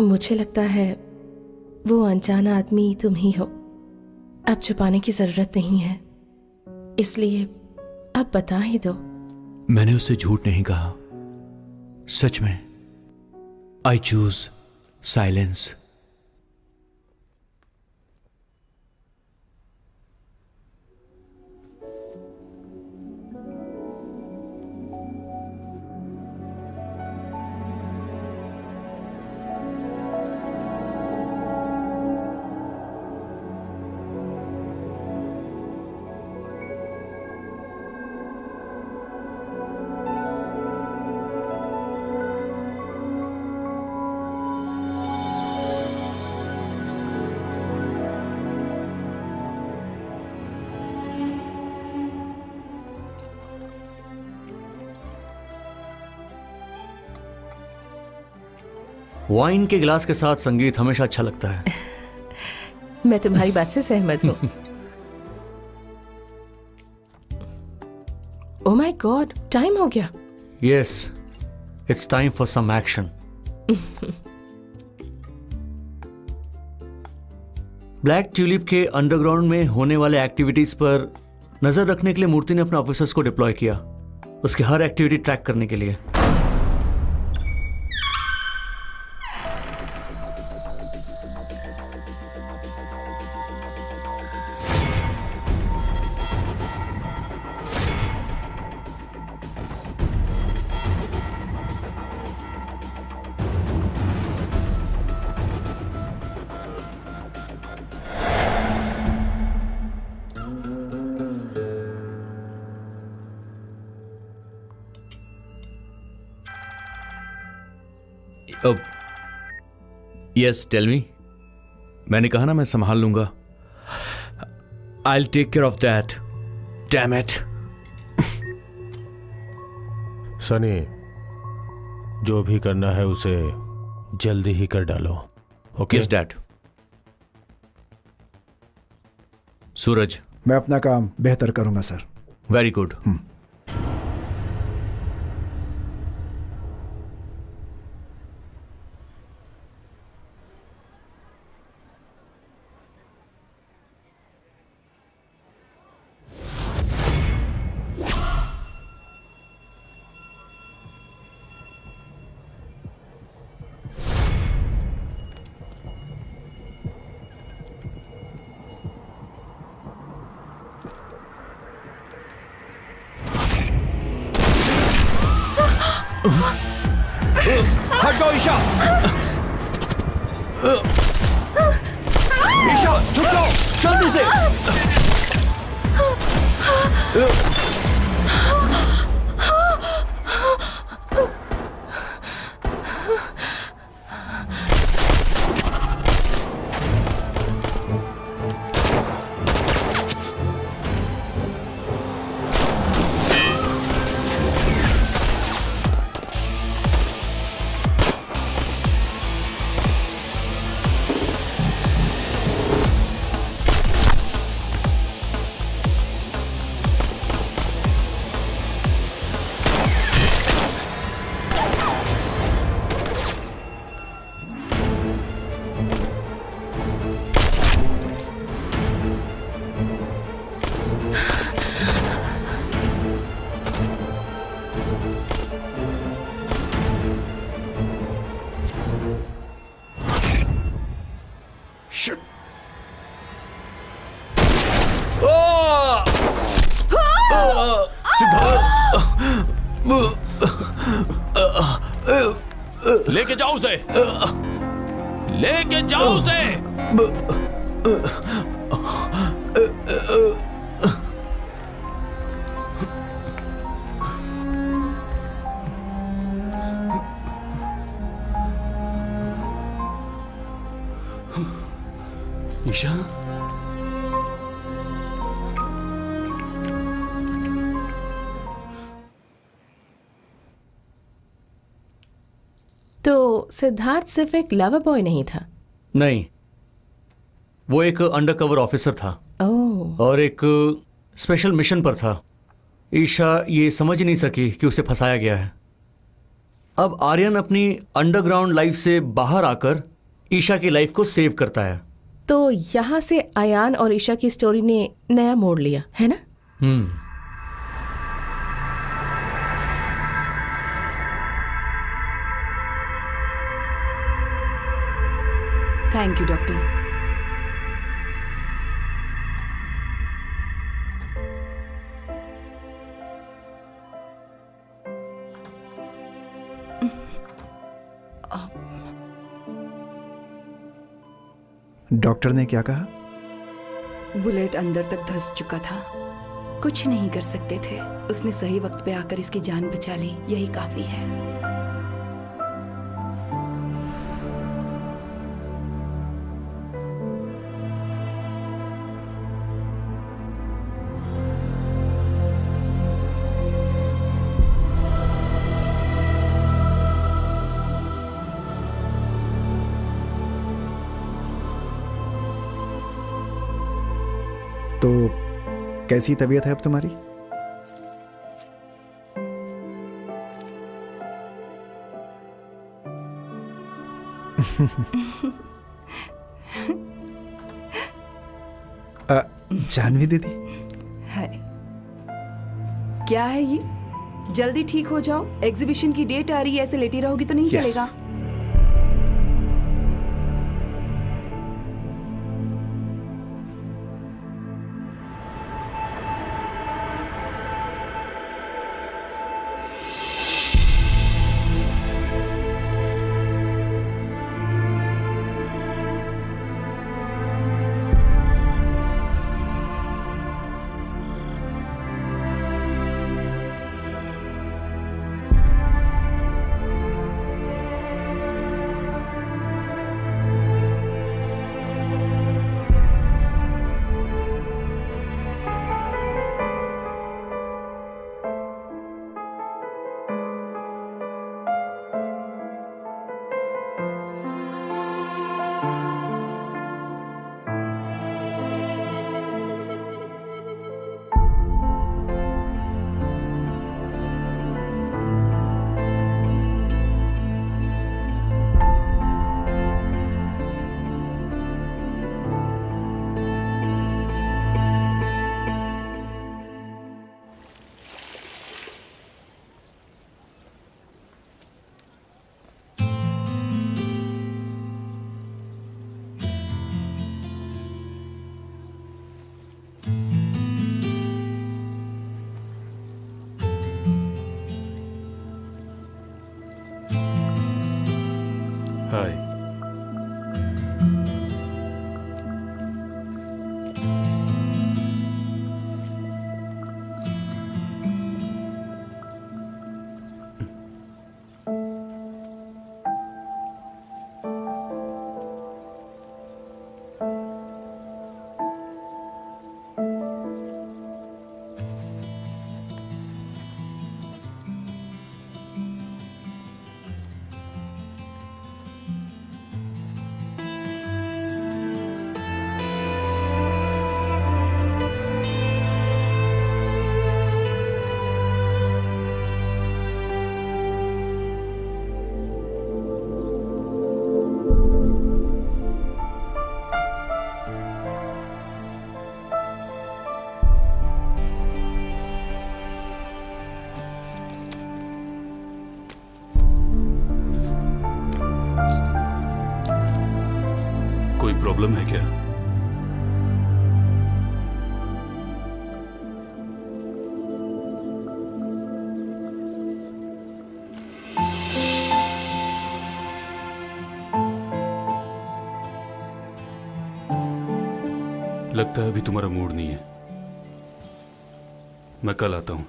मुझे लगता है वो अनजान आदमी तुम ही हो। अब छुपाने की जरूरत नहीं है, इसलिए अब बता ही दो।
मैंने उससे झूठ नहीं कहा, सच में। I choose silence.
वाइन के गिलास के साथ संगीत हमेशा अच्छा लगता है।
मैं तुम्हारी बात से सहमत हूँ। ओह माय गॉड, टाइम हो गया।
Yes, it's time for some action. Black tulip के अंडरग्राउंड में होने वाले एक्टिविटीज पर नजर रखने के लिए मूर्ति ने अपने ऑफिसर्स को डिप्लॉय किया, उसकी हर एक्टिविटी ट्रैक करने के लिए।
Yes, tell me. मैंने कहा ना मैं संभाल लूंगा। I will take care of that. Damn it.
Sunny, जो भी करना है उसे जल्दी ही कर डालो। ओके?
Yes dad. सूरज।
मैं अपना काम बेहतर करूंगा सर।
Very good.
हट जाओ ईशा! ईशा, छुप जाओ! लेके जाओ उसे, लेके जाओ उसे।
ईशा,
तो सिद्धार्थ सिर्फ एक लवर बॉय नहीं था।
नहीं, वो एक अंडरकवर ऑफिसर था
ओह,
और एक स्पेशल मिशन पर था। ईशा ये समझ नहीं सकी कि उसे फंसाया गया है। अब आर्यन अपनी अंडरग्राउंड लाइफ से बाहर आकर ईशा की लाइफ को सेव करता है।
तो यहाँ से अयान और ईशा की स्टोरी ने नया मोड़ लिया है ना?
Thank you doctor.
डॉक्टर ने क्या कहा?
बुलेट अंदर तक धंस चुका था, कुछ नहीं कर सकते थे। उसने सही वक्त पे आकर इसकी जान बचा ली, यही काफी है।
तो कैसी तबीयत है अब तुम्हारी? जानवी दीदी,
है क्या है ये? जल्दी ठीक हो जाओ, एग्जीबिशन की डेट आ रही है। ऐसे लेटी रहोगी तो नहीं
Yes.
चलेगा।
प्रॉब्लम है क्या? लगता है अभी तुम्हारा मूड नहीं है। मैं कल आता हूं।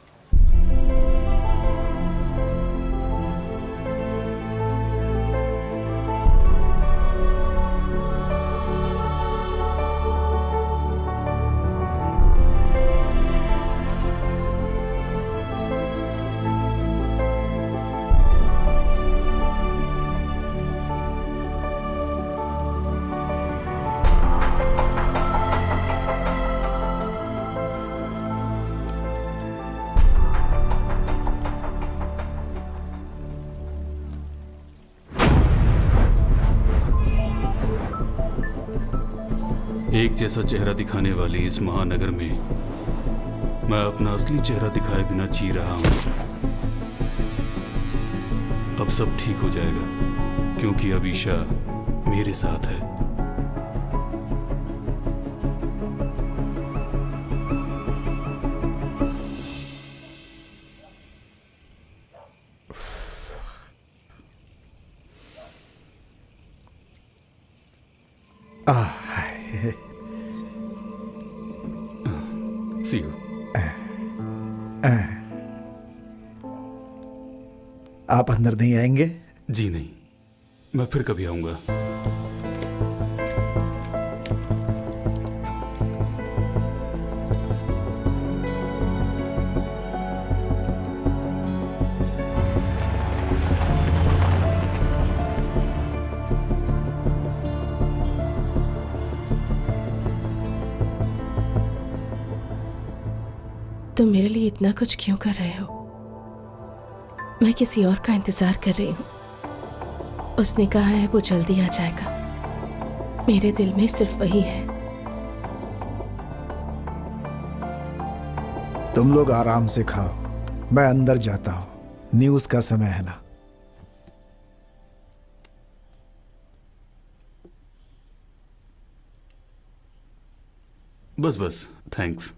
एक जैसा चेहरा दिखाने वाली इस महानगर में मैं अपना असली चेहरा दिखाए बिना जी रहा हूं। अब सब ठीक हो जाएगा क्योंकि अब ईशा मेरे साथ है। See you.
आप अंदर नहीं आएंगे?
जी नहीं, मैं फिर कभी आऊंगा।
तुम मेरे लिए इतना कुछ क्यों कर रहे हो? मैं किसी और का इंतजार कर रही हूँ। उसने कहा है वो जल्दी आ जाएगा। मेरे दिल में सिर्फ वही है।
तुम लोग आराम से खाओ, मैं अंदर जाता हूं। न्यूज़ का समय है ना।
बस बस, थैंक्स।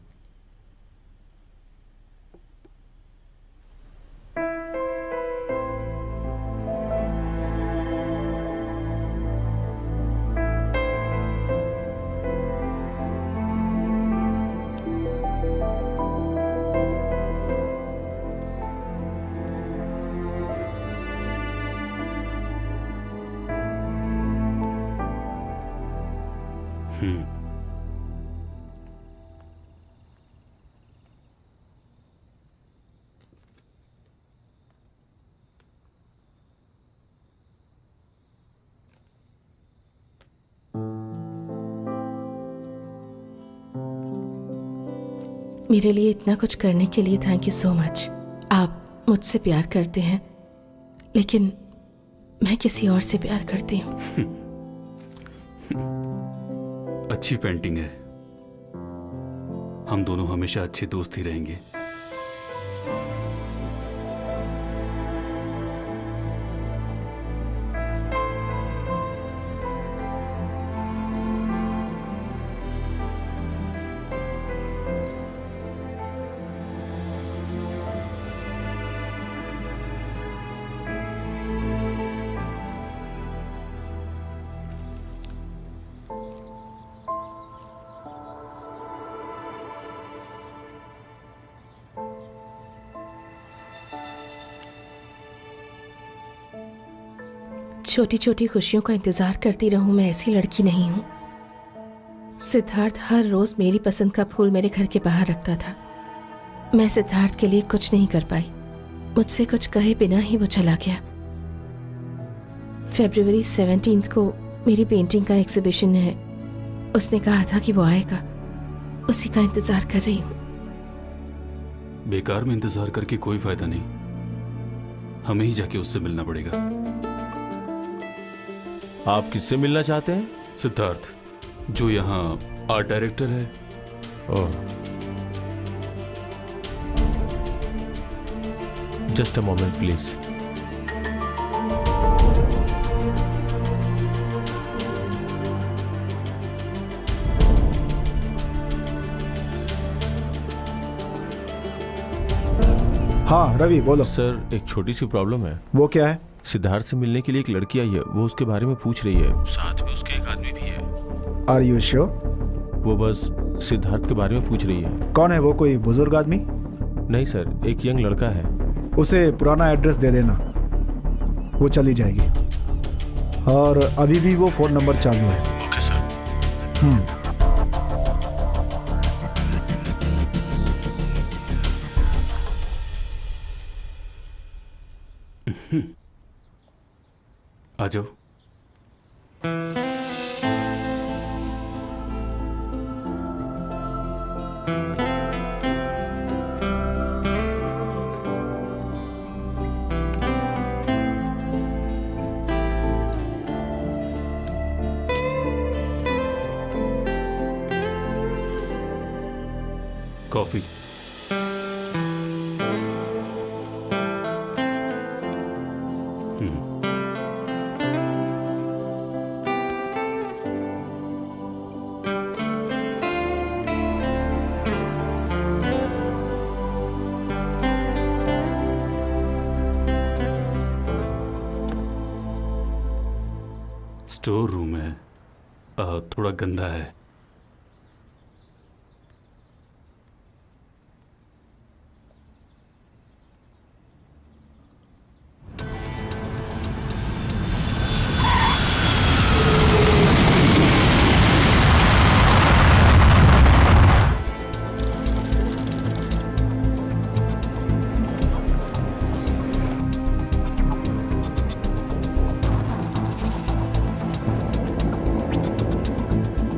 मेरे लिए इतना कुछ करने के लिए थैंक यू सो मच। आप मुझसे प्यार करते हैं, लेकिन मैं किसी और से प्यार करती हूँ।
अच्छी पेंटिंग है। हम दोनों हमेशा अच्छे दोस्त ही रहेंगे।
छोटी छोटी खुशियों का इंतजार करती रहूं, मैं ऐसी लड़की नहीं हूं। सिद्धार्थ हर रोज मेरी पसंद का फूल मेरे घर के बाहर रखता था। मैं सिद्धार्थ के लिए कुछ नहीं कर पाई। मुझसे कुछ कहे बिना ही वो चला गया। फरवरी 17 को मेरी पेंटिंग का एग्जीबिशन है। उसने कहा था कि वो आएगा। उसी का इंतजार कर रही हूं।
बेकार में इंतजार करके कोई फायदा नहीं। हमें ही जाके उससे मिलना पड़ेगा।
आप किससे मिलना चाहते हैं?
सिद्धार्थ, जो यहाँ आर्ट डायरेक्टर है।
ओह, जस्ट अ मोमेंट प्लीज।
हाँ रवि बोलो।
सर एक छोटी सी प्रॉब्लम है।
वो क्या है?
सिद्धार्थ से मिलने के लिए एक लड़की आई है, वो उसके बारे में पूछ रही है, साथ में उसके एक आदमी भी है।
Are you sure?
वो बस सिद्धार्थ के बारे में पूछ रही है।
कौन है वो? कोई बुजुर्ग आदमी?
नहीं सर, एक यंग लड़का है।
उसे पुराना एड्रेस दे देना, वो चली जाएगी। और अभी भी वो फोन नंबर चालू है।
Okay sir.
आ जाओ। कॉफी। स्टोर रूम है, थोड़ा गंदा है।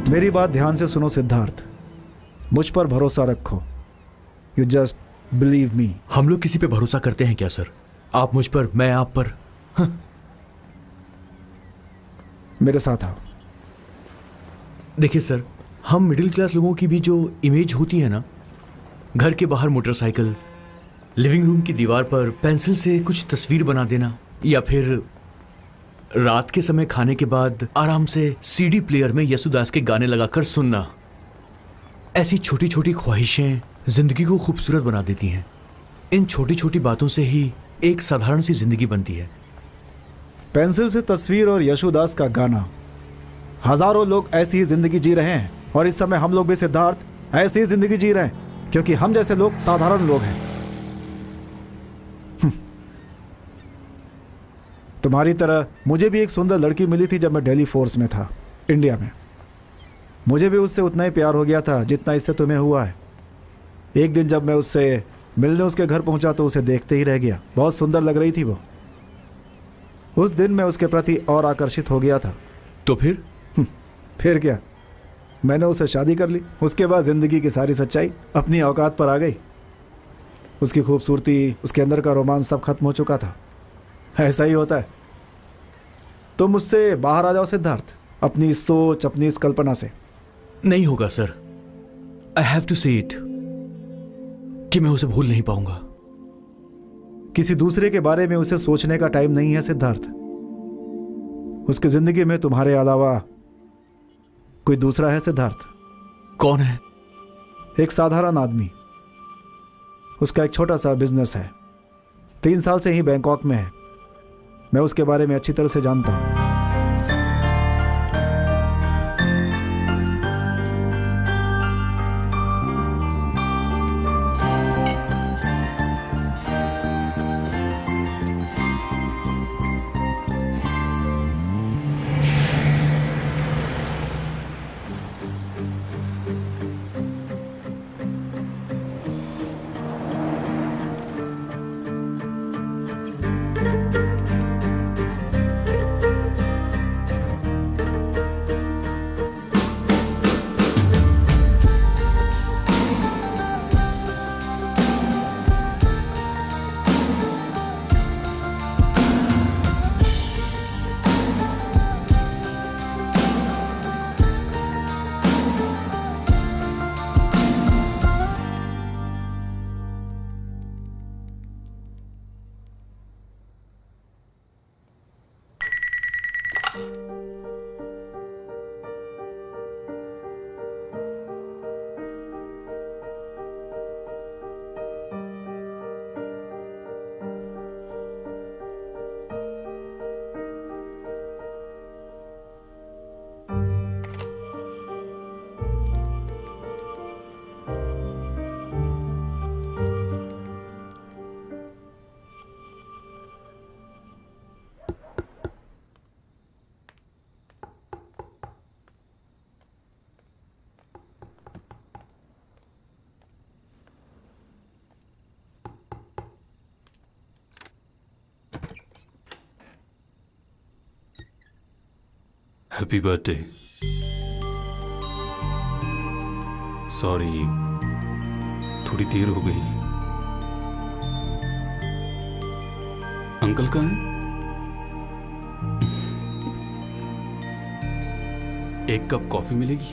मेरी बात ध्यान से सुनो सिद्धार्थ, मुझ पर भरोसा रखो। You just believe me.
हम लोग किसी पे भरोसा करते हैं क्या सर? आप मुझ पर, मैं आप पर।
मेरे साथ आओ।
देखिए सर, हम मिडिल क्लास लोगों की भी जो इमेज होती है ना, घर के बाहर मोटरसाइकिल, लिविंग रूम की दीवार पर पेंसिल से कुछ तस्वीर बना देना, या फिर रात के समय खाने के बाद आराम से सीडी प्लेयर में यसुदास के गाने लगाकर सुनना, ऐसी छोटी छोटी ख्वाहिशें जिंदगी को खूबसूरत बना देती हैं। इन छोटी छोटी बातों से ही एक साधारण सी जिंदगी बनती है।
पेंसिल से तस्वीर और यशुदास का गाना, हजारों लोग ऐसी ही जिंदगी जी रहे हैं, और इस समय हम लोग भी सिद्धार्थ ऐसी ही जिंदगी जी रहे हैं, क्योंकि हम जैसे लोग साधारण लोग हैं। तुम्हारी तरह मुझे भी एक सुंदर लड़की मिली थी जब मैं दिल्ली फोर्स में था, इंडिया में। मुझे भी उससे उतना ही प्यार हो गया था जितना इससे तुम्हें हुआ है। एक दिन जब मैं उससे मिलने उसके घर पहुंचा तो उसे देखते ही रह गया। बहुत सुंदर लग रही थी वो। उस दिन मैं उसके प्रति और आकर्षित हो गया था।
तो फिर
क्या, मैंने उससे शादी कर ली। उसके बाद जिंदगी की सारी सच्चाई अपनी औकात पर आ गई। उसकी खूबसूरती, उसके अंदर का रोमांस सब खत्म हो चुका था। ऐसा ही होता है। तुम मुझसे बाहर आ जाओ सिद्धार्थ, अपनी इस सोच, अपनी इस कल्पना से।
नहीं होगा sir. I have to see it कि मैं उसे भूल नहीं पाऊंगा।
किसी दूसरे के बारे में उसे सोचने का टाइम नहीं है सिद्धार्थ। उसकी जिंदगी में तुम्हारे अलावा कोई दूसरा है सिद्धार्थ।
कौन है?
एक साधारण आदमी। उसका एक छोटा सा बिजनेस है, 3 साल से ही बैंकॉक में है। मैं उसके बारे में अच्छी तरह से जानता हूं।
Happy birthday. सॉरी, थोड़ी देर हो गई। अंकल कहाँ हैं? एक कप कॉफी मिलेगी?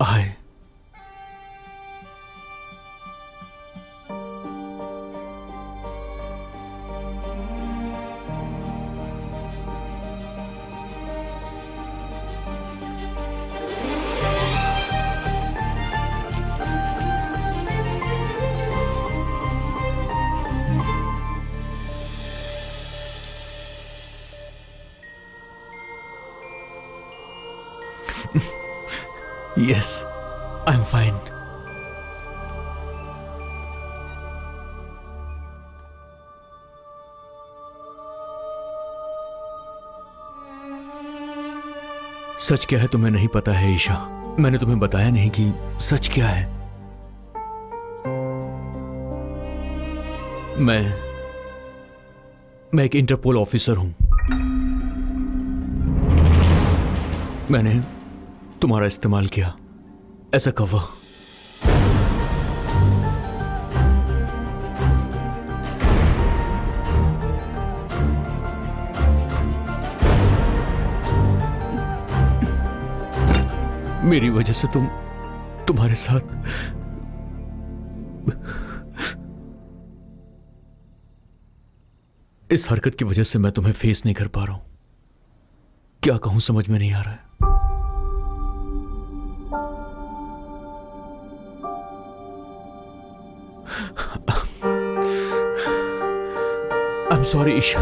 हाय। Yes, I'm fine. सच क्या है तुम्हें नहीं पता है ईशा। मैंने तुम्हें बताया नहीं कि सच क्या है। मैं एक इंटरपोल ऑफिसर हूं। मैंने तुम्हारा इस्तेमाल किया एज अ कवर। मेरी वजह से तुम्हारे साथ इस हरकत की वजह से मैं तुम्हें फेस नहीं कर पा रहा हूं। क्या कहूं समझ में नहीं आ रहा है। I'm sorry, Isha.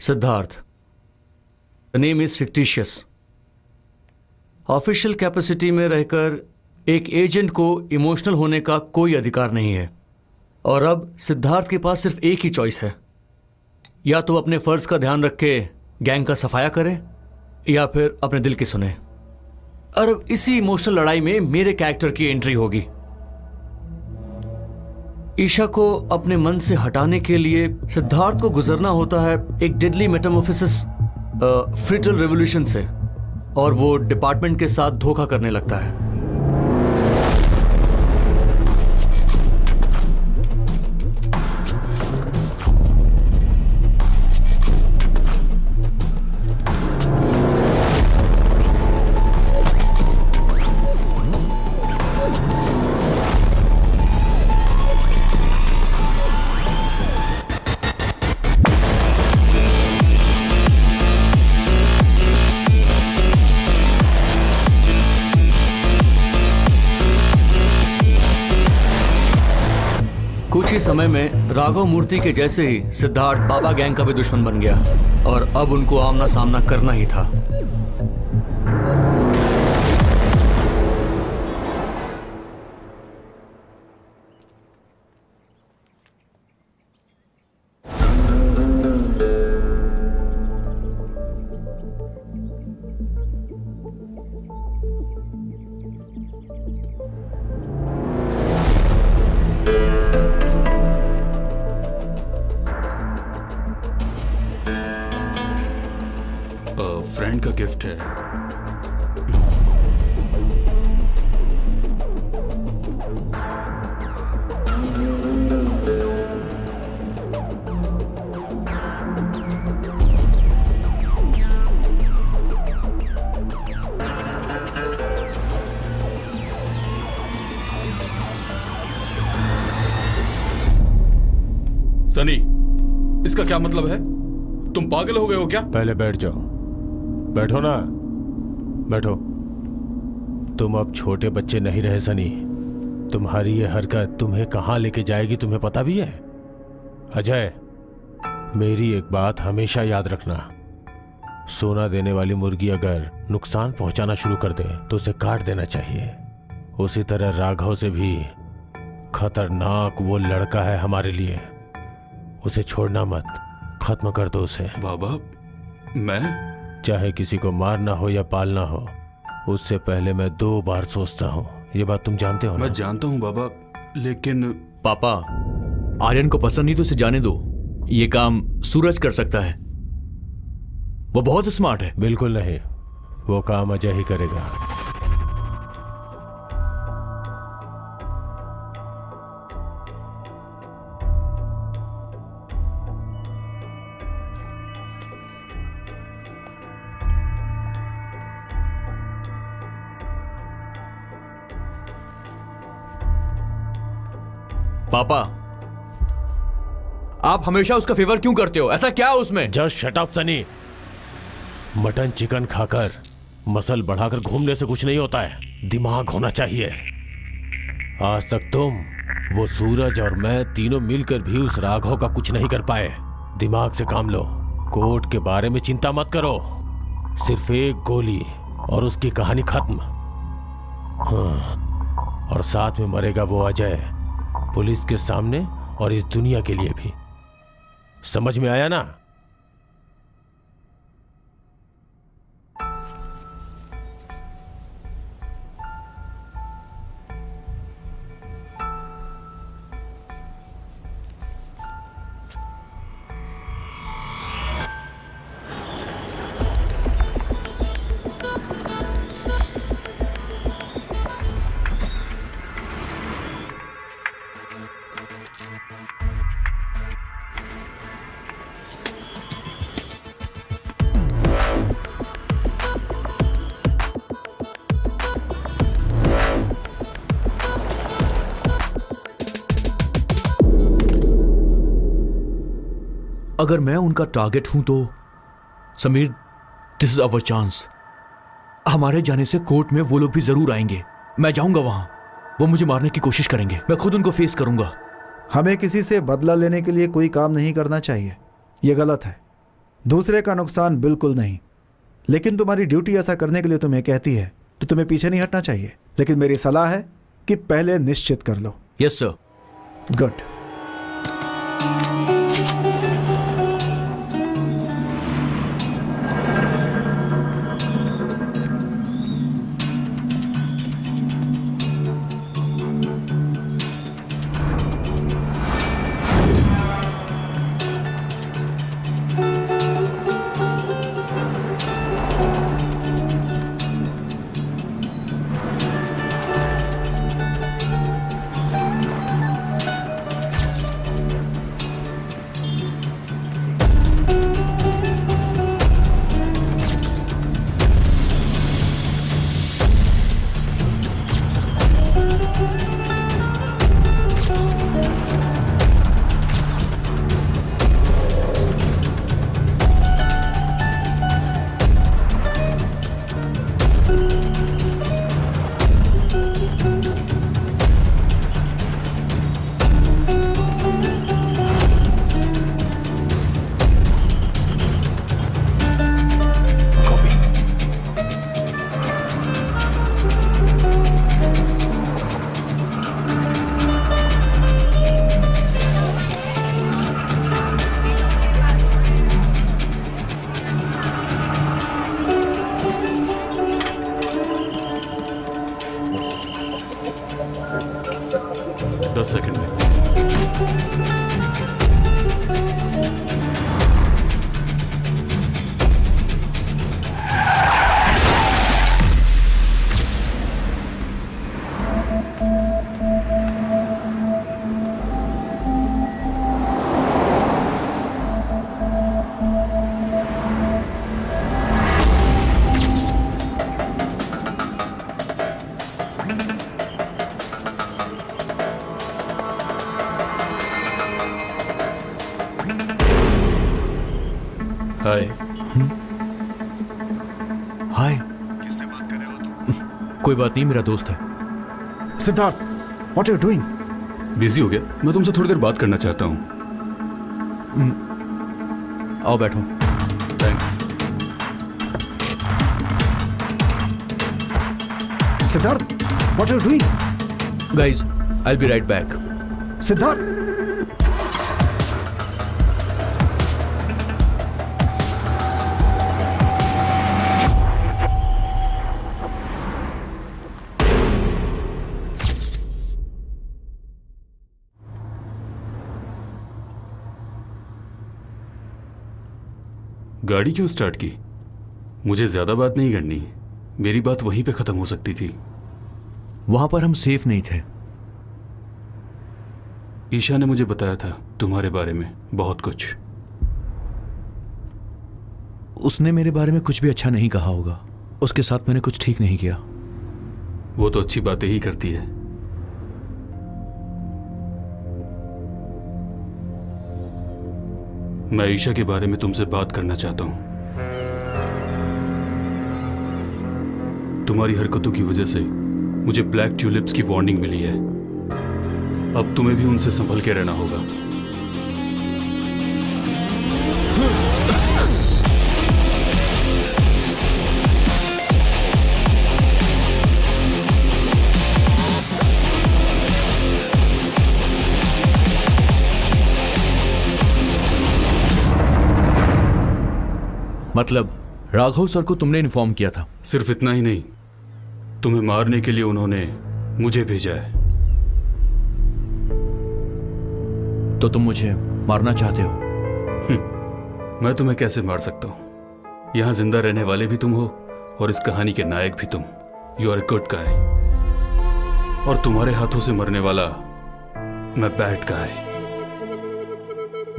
Siddharth, the name is fictitious. Official capacity में रहकर एक एजेंट को इमोशनल होने का कोई अधिकार नहीं है। और अब सिद्धार्थ के पास सिर्फ एक ही चॉइस है, या तो अपने फर्ज का ध्यान रख के गैंग का सफाया करे या फिर अपने दिल की सुने। और अब इसी इमोशनल लड़ाई में मेरे कैरेक्टर की एंट्री होगी। ईशा को अपने मन से हटाने के लिए सिद्धार्थ को गुजरना होता है एक डेडली मेटामॉर्फोसिस फ्रिटल रेवोल्यूशन से, और वो डिपार्टमेंट के साथ धोखा करने लगता है। कुछ ही समय में राघव मूर्ति के जैसे ही सिद्धार्थ बाबा गैंग का भी दुश्मन बन गया, और अब उनको आमना सामना करना ही था।
फ्रेंड का गिफ्ट है। सनी, इसका क्या मतलब है? तुम पागल हो गए हो क्या?
पहले बैठ जाओ। बैठो ना, बैठो। तुम अब छोटे बच्चे नहीं रहे सनी। तुम्हारी ये हरकत तुम्हें कहां लेके जाएगी तुम्हें पता भी है? अजय, मेरी एक बात हमेशा याद रखना। सोना देने वाली मुर्गी अगर नुकसान पहुंचाना शुरू कर दे तो उसे काट देना चाहिए। उसी तरह राघव से भी खतरनाक वो लड़का है हमारे लिए। उसे छोड़ना मत, खत्म कर दो उसे।
बाबा, मैं
चाहे किसी को मारना हो या पालना हो, उससे पहले मैं 2 बार सोचता हूँ। ये बात तुम जानते हो ना?
मैं जानता हूँ बाबा, लेकिन
पापा, आर्यन को पसंद नहीं तो उसे जाने दो। ये काम सूरज कर सकता है, वो बहुत स्मार्ट है।
बिल्कुल नहीं, वो काम अजय ही करेगा।
पापा, आप हमेशा उसका फेवर क्यों करते हो? ऐसा क्या है उसमें?
Just shut up Sunny. Mutton chicken खाकर मसल बढ़ाकर घूमने से कुछ नहीं होता है, दिमाग होना चाहिए। आज तक तुम, वो सूरज और मैं तीनों मिलकर भी उस राघव का कुछ नहीं कर पाए। दिमाग से काम लो। कोर्ट के बारे में चिंता मत करो, सिर्फ एक गोली और उसकी कहानी खत्म। हाँ, और साथ में मरेगा वो अजय, पुलिस के सामने और इस दुनिया के लिए भी। समझ में आया ना?
अगर मैं उनका टारगेट हूं तो Sameer, this is our chance. हमारे जाने से कोर्ट में वो लोग भी जरूर आएंगे। मैं जाऊंगा वहां, वो मुझे मारने की कोशिश करेंगे, मैं खुद उनको फेस करूंगा।
हमें किसी से बदला लेने के लिए कोई काम नहीं करना चाहिए, ये गलत है। दूसरे का नुकसान बिल्कुल नहीं, लेकिन तुम्हारी ड्यूटी ऐसा करने के लिए तुम्हें कहती है तो तुम्हें पीछे नहीं हटना चाहिए। लेकिन मेरी सलाह है कि पहले निश्चित कर लो।
Yes sir.
गुड।
सेकंड में। हाय।
हाय।
किससे बात कर रहे हो तुम?
कोई बात नहीं, मेरा दोस्त है।
Siddharth, what are you doing?
Busy हो गया? मैं तुमसे थोड़ी देर बात करना चाहता हूँ।
आओ बैठो।
Thanks.
Siddharth, what are you doing?
Guys, I will be right back.
Siddharth,
गाड़ी क्यों स्टार्ट की? मुझे ज्यादा बात नहीं करनी, मेरी बात वहीं पे खत्म हो सकती थी।
वहां पर हम सेफ नहीं थे।
ईशा ने मुझे बताया था तुम्हारे बारे में बहुत कुछ।
उसने मेरे बारे में कुछ भी अच्छा नहीं कहा होगा। उसके साथ मैंने कुछ ठीक नहीं किया।
वो तो अच्छी बातें ही करती है। मैं ईशा के बारे में तुमसे बात करना चाहता हूं। तुम्हारी हरकतों की वजह से मुझे ब्लैक ट्यूलिप्स की वार्निंग मिली है। अब तुम्हें भी उनसे संभल के रहना होगा।
मतलब राघव सर को तुमने इन्फॉर्म किया था?
सिर्फ इतना ही नहीं, तुम्हें मारने के लिए उन्होंने मुझे भेजा है।
तो तुम मुझे मारना चाहते हो?
मैं तुम्हें कैसे मार सकता हूं? यहां जिंदा रहने वाले भी तुम हो और इस कहानी के नायक भी तुम। You are a good guy. और तुम्हारे हाथों से मरने वाला मैं बैड गाय।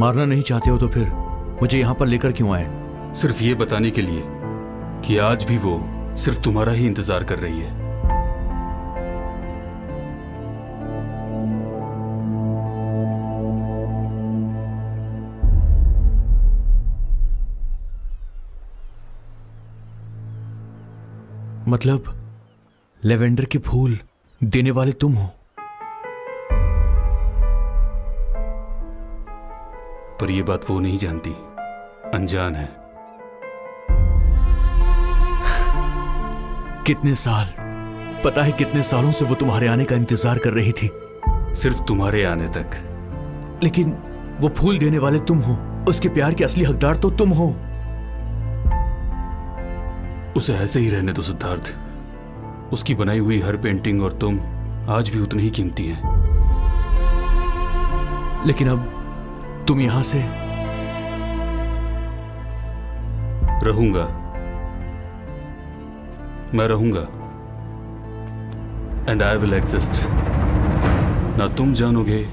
मारना नहीं चाहते हो तो फिर मुझे यहां पर लेकर क्यों आए?
सिर्फ ये बताने के लिए कि आज भी वो सिर्फ तुम्हारा ही इंतजार कर रही है।
मतलब लेवेंडर के फूल देने वाले तुम हो?
पर यह बात वो नहीं जानती अनजान है।
कितने साल, पता है कितने सालों से वो तुम्हारे आने का इंतजार कर रही थी।
सिर्फ तुम्हारे आने तक।
लेकिन वो फूल देने वाले तुम हो, उसके प्यार के असली हकदार तो तुम हो।
उसे ऐसे ही रहने दो सिद्धार्थ। उसकी बनाई हुई हर पेंटिंग और तुम आज भी उतनी ही कीमती हैं।
लेकिन अब तुम यहां से
रहूंगा, मैं रहूंगा। And I will exist. ना तुम जानोगे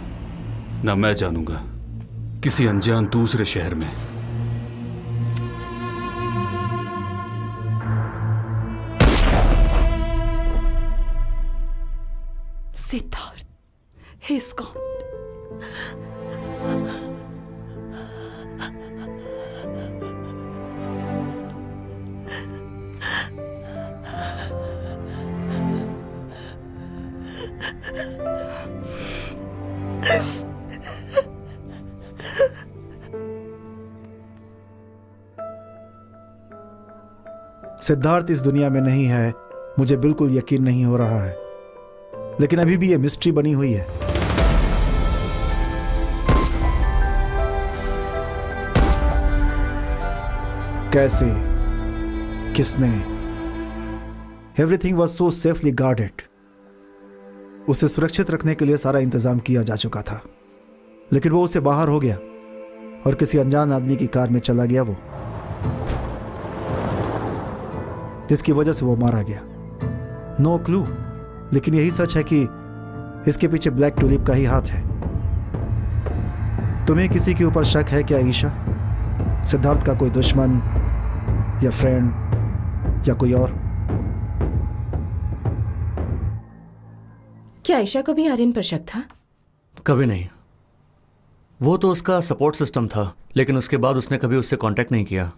ना मैं जानूंगा, किसी अनजान दूसरे शहर में।
Siddharth, he's gone.
सिद्धार्थ इस दुनिया में नहीं है, मुझे बिल्कुल यकीन नहीं हो रहा है, लेकिन अभी भी ये मिस्ट्री बनी हुई है। कैसे, किसने? Everything was so safely guarded. उसे सुरक्षित रखने के लिए सारा इंतजाम किया जा चुका था, लेकिन वो उससे बाहर हो गया और किसी अनजान आदमी की कार में चला गया, वो जिसकी वजह से वो मारा गया। नो क्लू, लेकिन यही सच है कि इसके पीछे ब्लैक टुलिप का ही हाथ है। तुम्हें किसी के ऊपर शक है क्या ईशा? सिद्धार्थ का कोई दुश्मन या फ्रेंड या कोई और?
क्या ईशा को भी आर्यन पर शक था?
कभी नहीं। वो तो उसका सपोर्ट सिस्टम था, लेकिन उसके बाद उसने कभी उससे कांटेक्ट नहीं किया।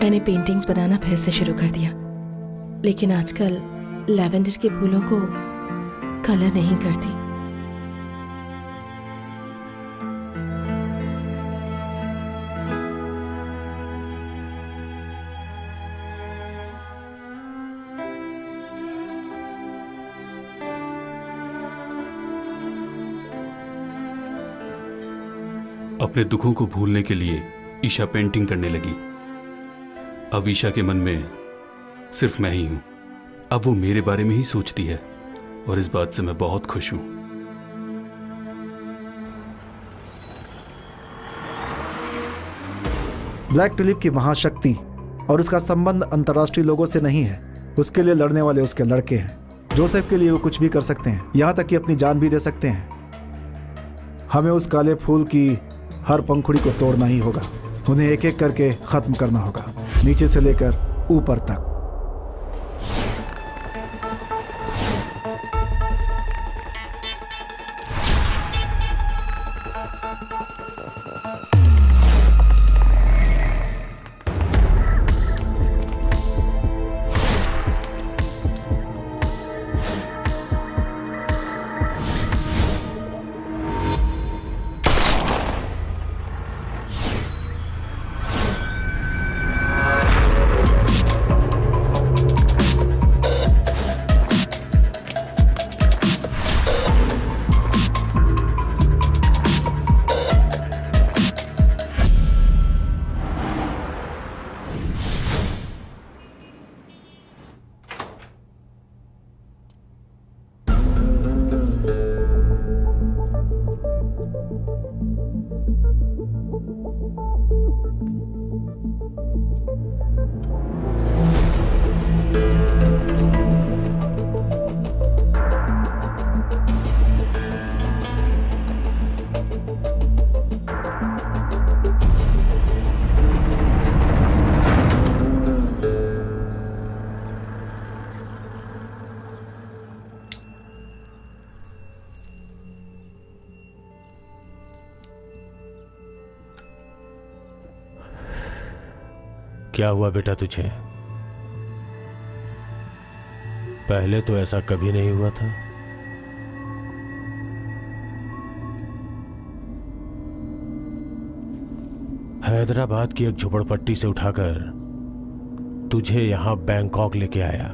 मैंने पेंटिंग्स बनाना फिर से शुरू कर दिया, लेकिन आजकल लैवेंडर के फूलों को कलर नहीं करती।
अपने दुखों को भूलने के लिए ईशा पेंटिंग करने लगी। अब ईशा के मन में सिर्फ मैं ही हूं। अब वो मेरे बारे में ही सोचती है और इस बात से मैं बहुत खुश हूं।
ब्लैक टुलिप की महाशक्ति और उसका संबंध अंतर्राष्ट्रीय लोगों से नहीं है। उसके लिए लड़ने वाले उसके लड़के हैं। जोसेफ के लिए वो कुछ भी कर सकते हैं, यहां तक कि अपनी जान भी दे सकते हैं। हमें उस काले फूल की हर पंखुड़ी को तोड़ना ही होगा। उन्हें एक एक करके खत्म करना होगा, नीचे से लेकर ऊपर तक।
क्या हुआ बेटा तुझे? पहले तो ऐसा कभी नहीं हुआ था। हैदराबाद की एक झोपड़पट्टी से उठाकर तुझे यहां बैंकॉक लेके आया।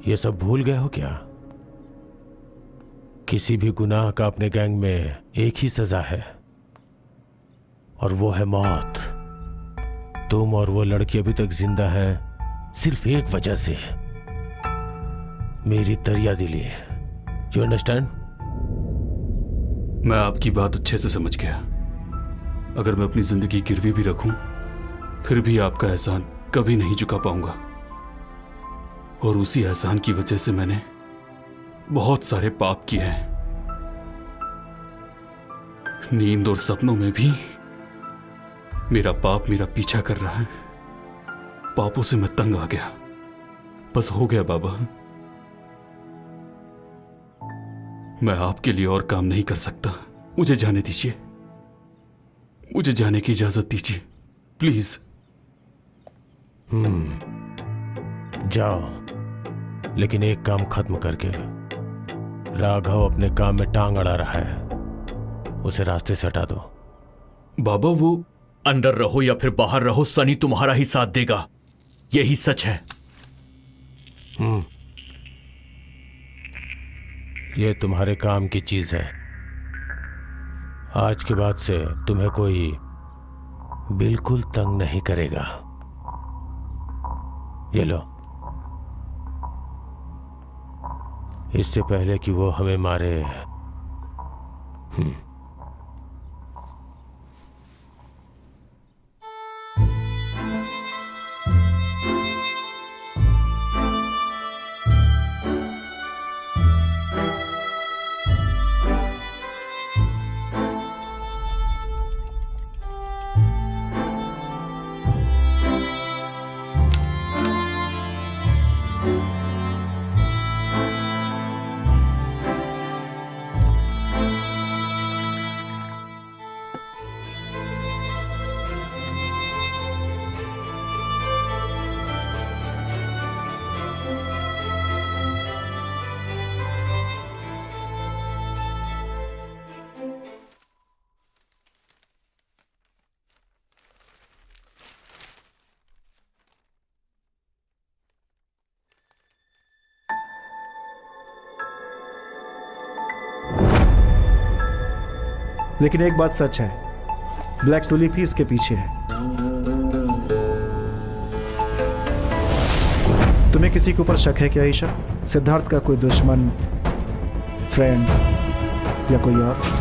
ये सब भूल गए हो क्या? किसी भी गुनाह का अपने गैंग में एक ही सजा है, और वो है मौत। तुम और वो लड़की अभी तक जिंदा हैं सिर्फ एक वजह से, मेरी दरिया दिली। You understand?
मैं आपकी बात अच्छे से समझ गया। अगर मैं अपनी जिंदगी गिरवी भी रखूं, फिर भी आपका एहसान कभी नहीं चुका पाऊंगा। और उसी एहसान की वजह से मैंने बहुत सारे पाप किए हैं। नींद और सपनों में भी मेरा पाप मेरा पीछा कर रहा है। पापों से मैं तंग आ गया। बस हो गया बाबा। मैं आपके लिए और काम नहीं कर सकता। मुझे जाने दीजिए। मुझे जाने की इजाजत दीजिए प्लीज।
जाओ, लेकिन एक काम खत्म करके। राघव अपने काम में टांग अड़ा रहा है, उसे रास्ते से हटा दो।
बाबा वो
अंदर रहो या फिर बाहर रहो, सनी तुम्हारा ही साथ देगा। यही सच है।
ये तुम्हारे काम की चीज है। आज के बाद से तुम्हें कोई बिल्कुल तंग नहीं करेगा। ये लो। इससे पहले कि वो हमें मारे।
लेकिन एक बात सच है, ब्लैक टुलिप ही इसके पीछे है। तुम्हें किसी के ऊपर शक है क्या ईशा? सिद्धार्थ का कोई दुश्मन, फ्रेंड या कोई और?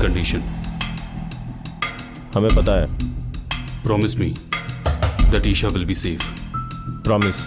कंडीशन.
हमें पता है.
Promise me that Isha will be safe.
Promise.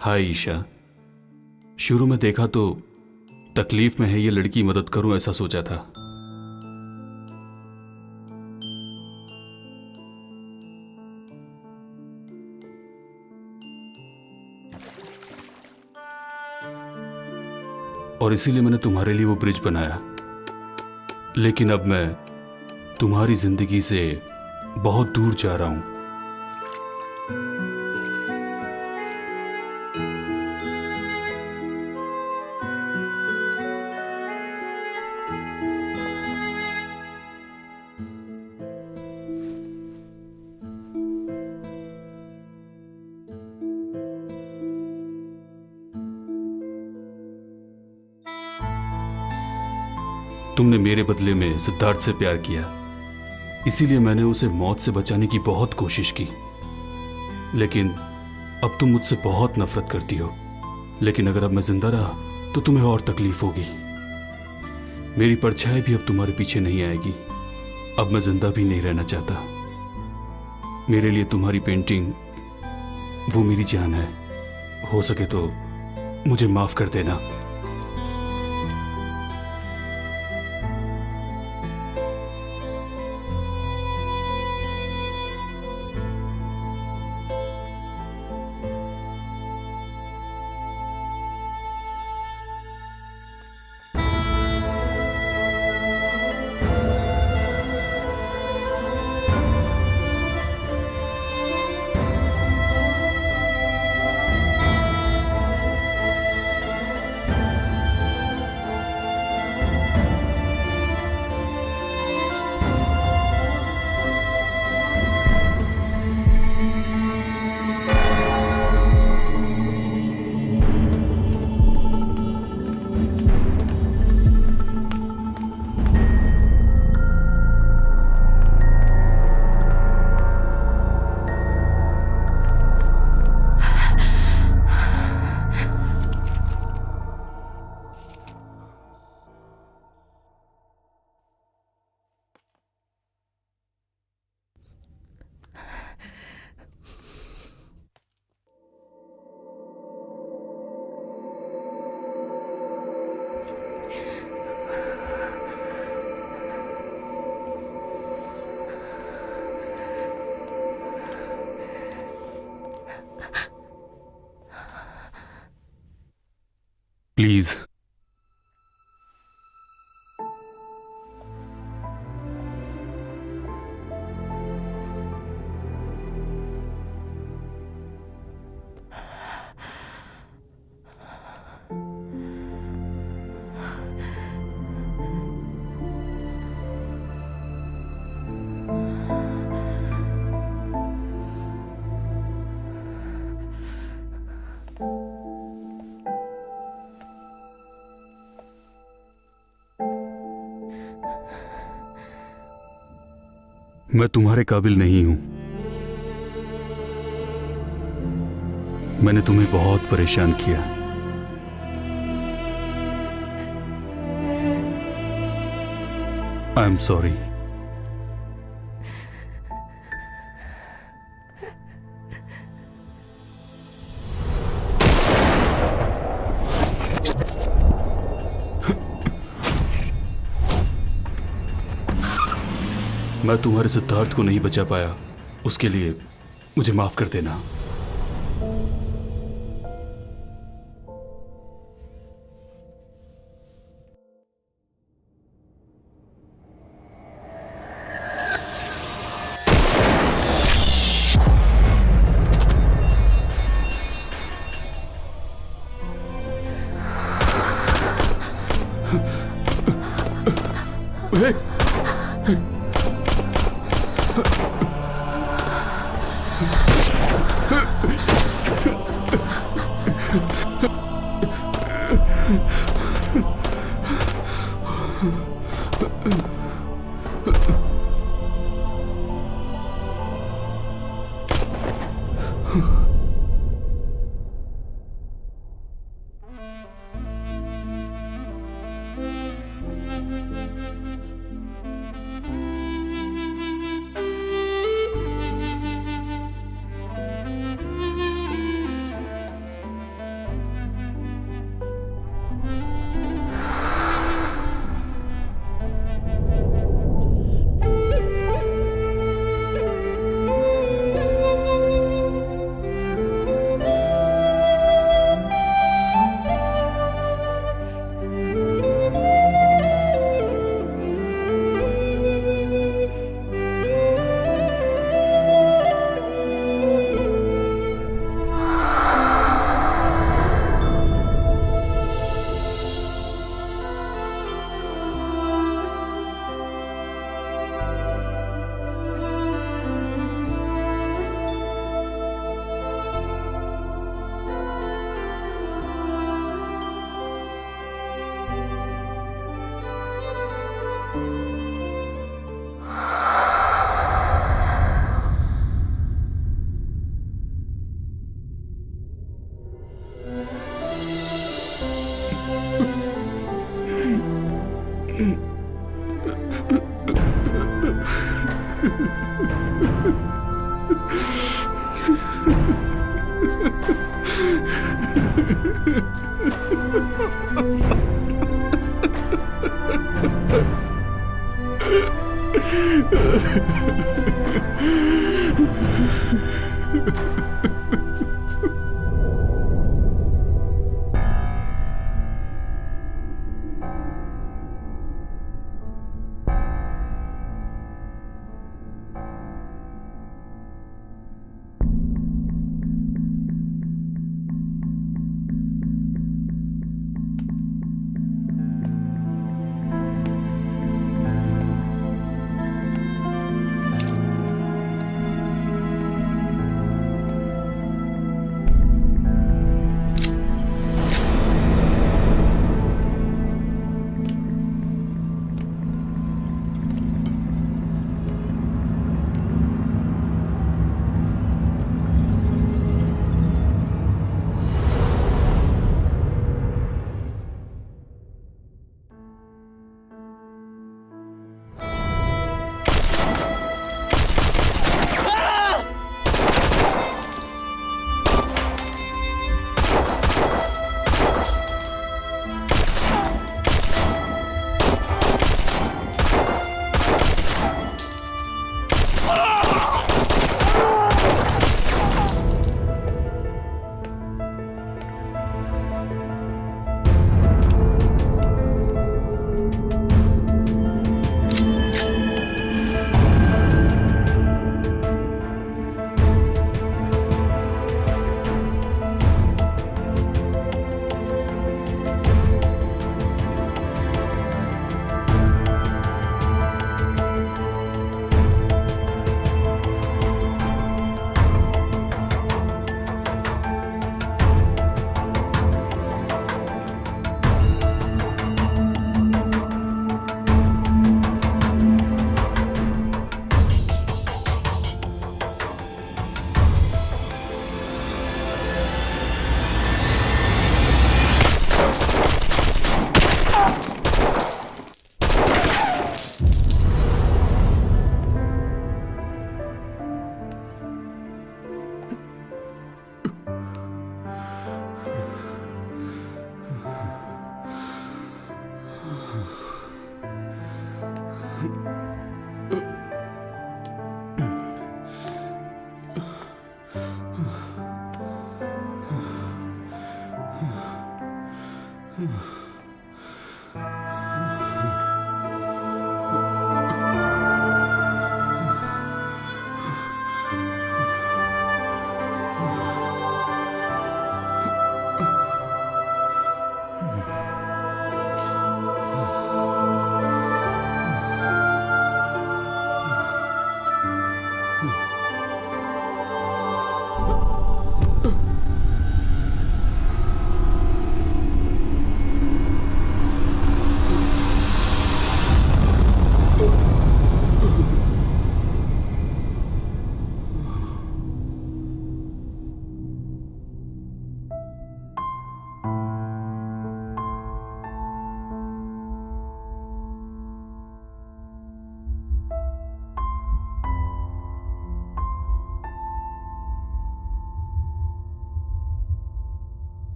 Hi Isha. शुरू में देखा तो तकलीफ में है ये लड़की, मदद करूं ऐसा सोचा था. और इसीलिए मैंने तुम्हारे लिए वो ब्रिज बनाया. लेकिन अब मैं तुम्हारी जिंदगी से बहुत दूर जा रहा हूं. तुमने मेरे बदले में सिद्धार्थ से प्यार किया, इसीलिए मैंने उसे मौत से बचाने की बहुत कोशिश की. लेकिन अब तुम मुझसे बहुत नफरत करती हो. लेकिन अगर अब मैं जिंदा रहा तो तुम्हें और तकलीफ होगी. मेरी परछाई भी अब तुम्हारे पीछे नहीं आएगी. अब मैं जिंदा भी नहीं रहना चाहता. मेरे लिए तुम्हारी पेंटिंग वो मेरी जान है. हो सके तो मुझे माफ कर देना. प्लीज. मैं तुम्हारे काबिल नहीं हूं. मैंने तुम्हें बहुत परेशान किया. I am sorry. मैं तुम्हारे सिद्धार्थ को नहीं बचा पाया, उसके लिए मुझे माफ कर देना।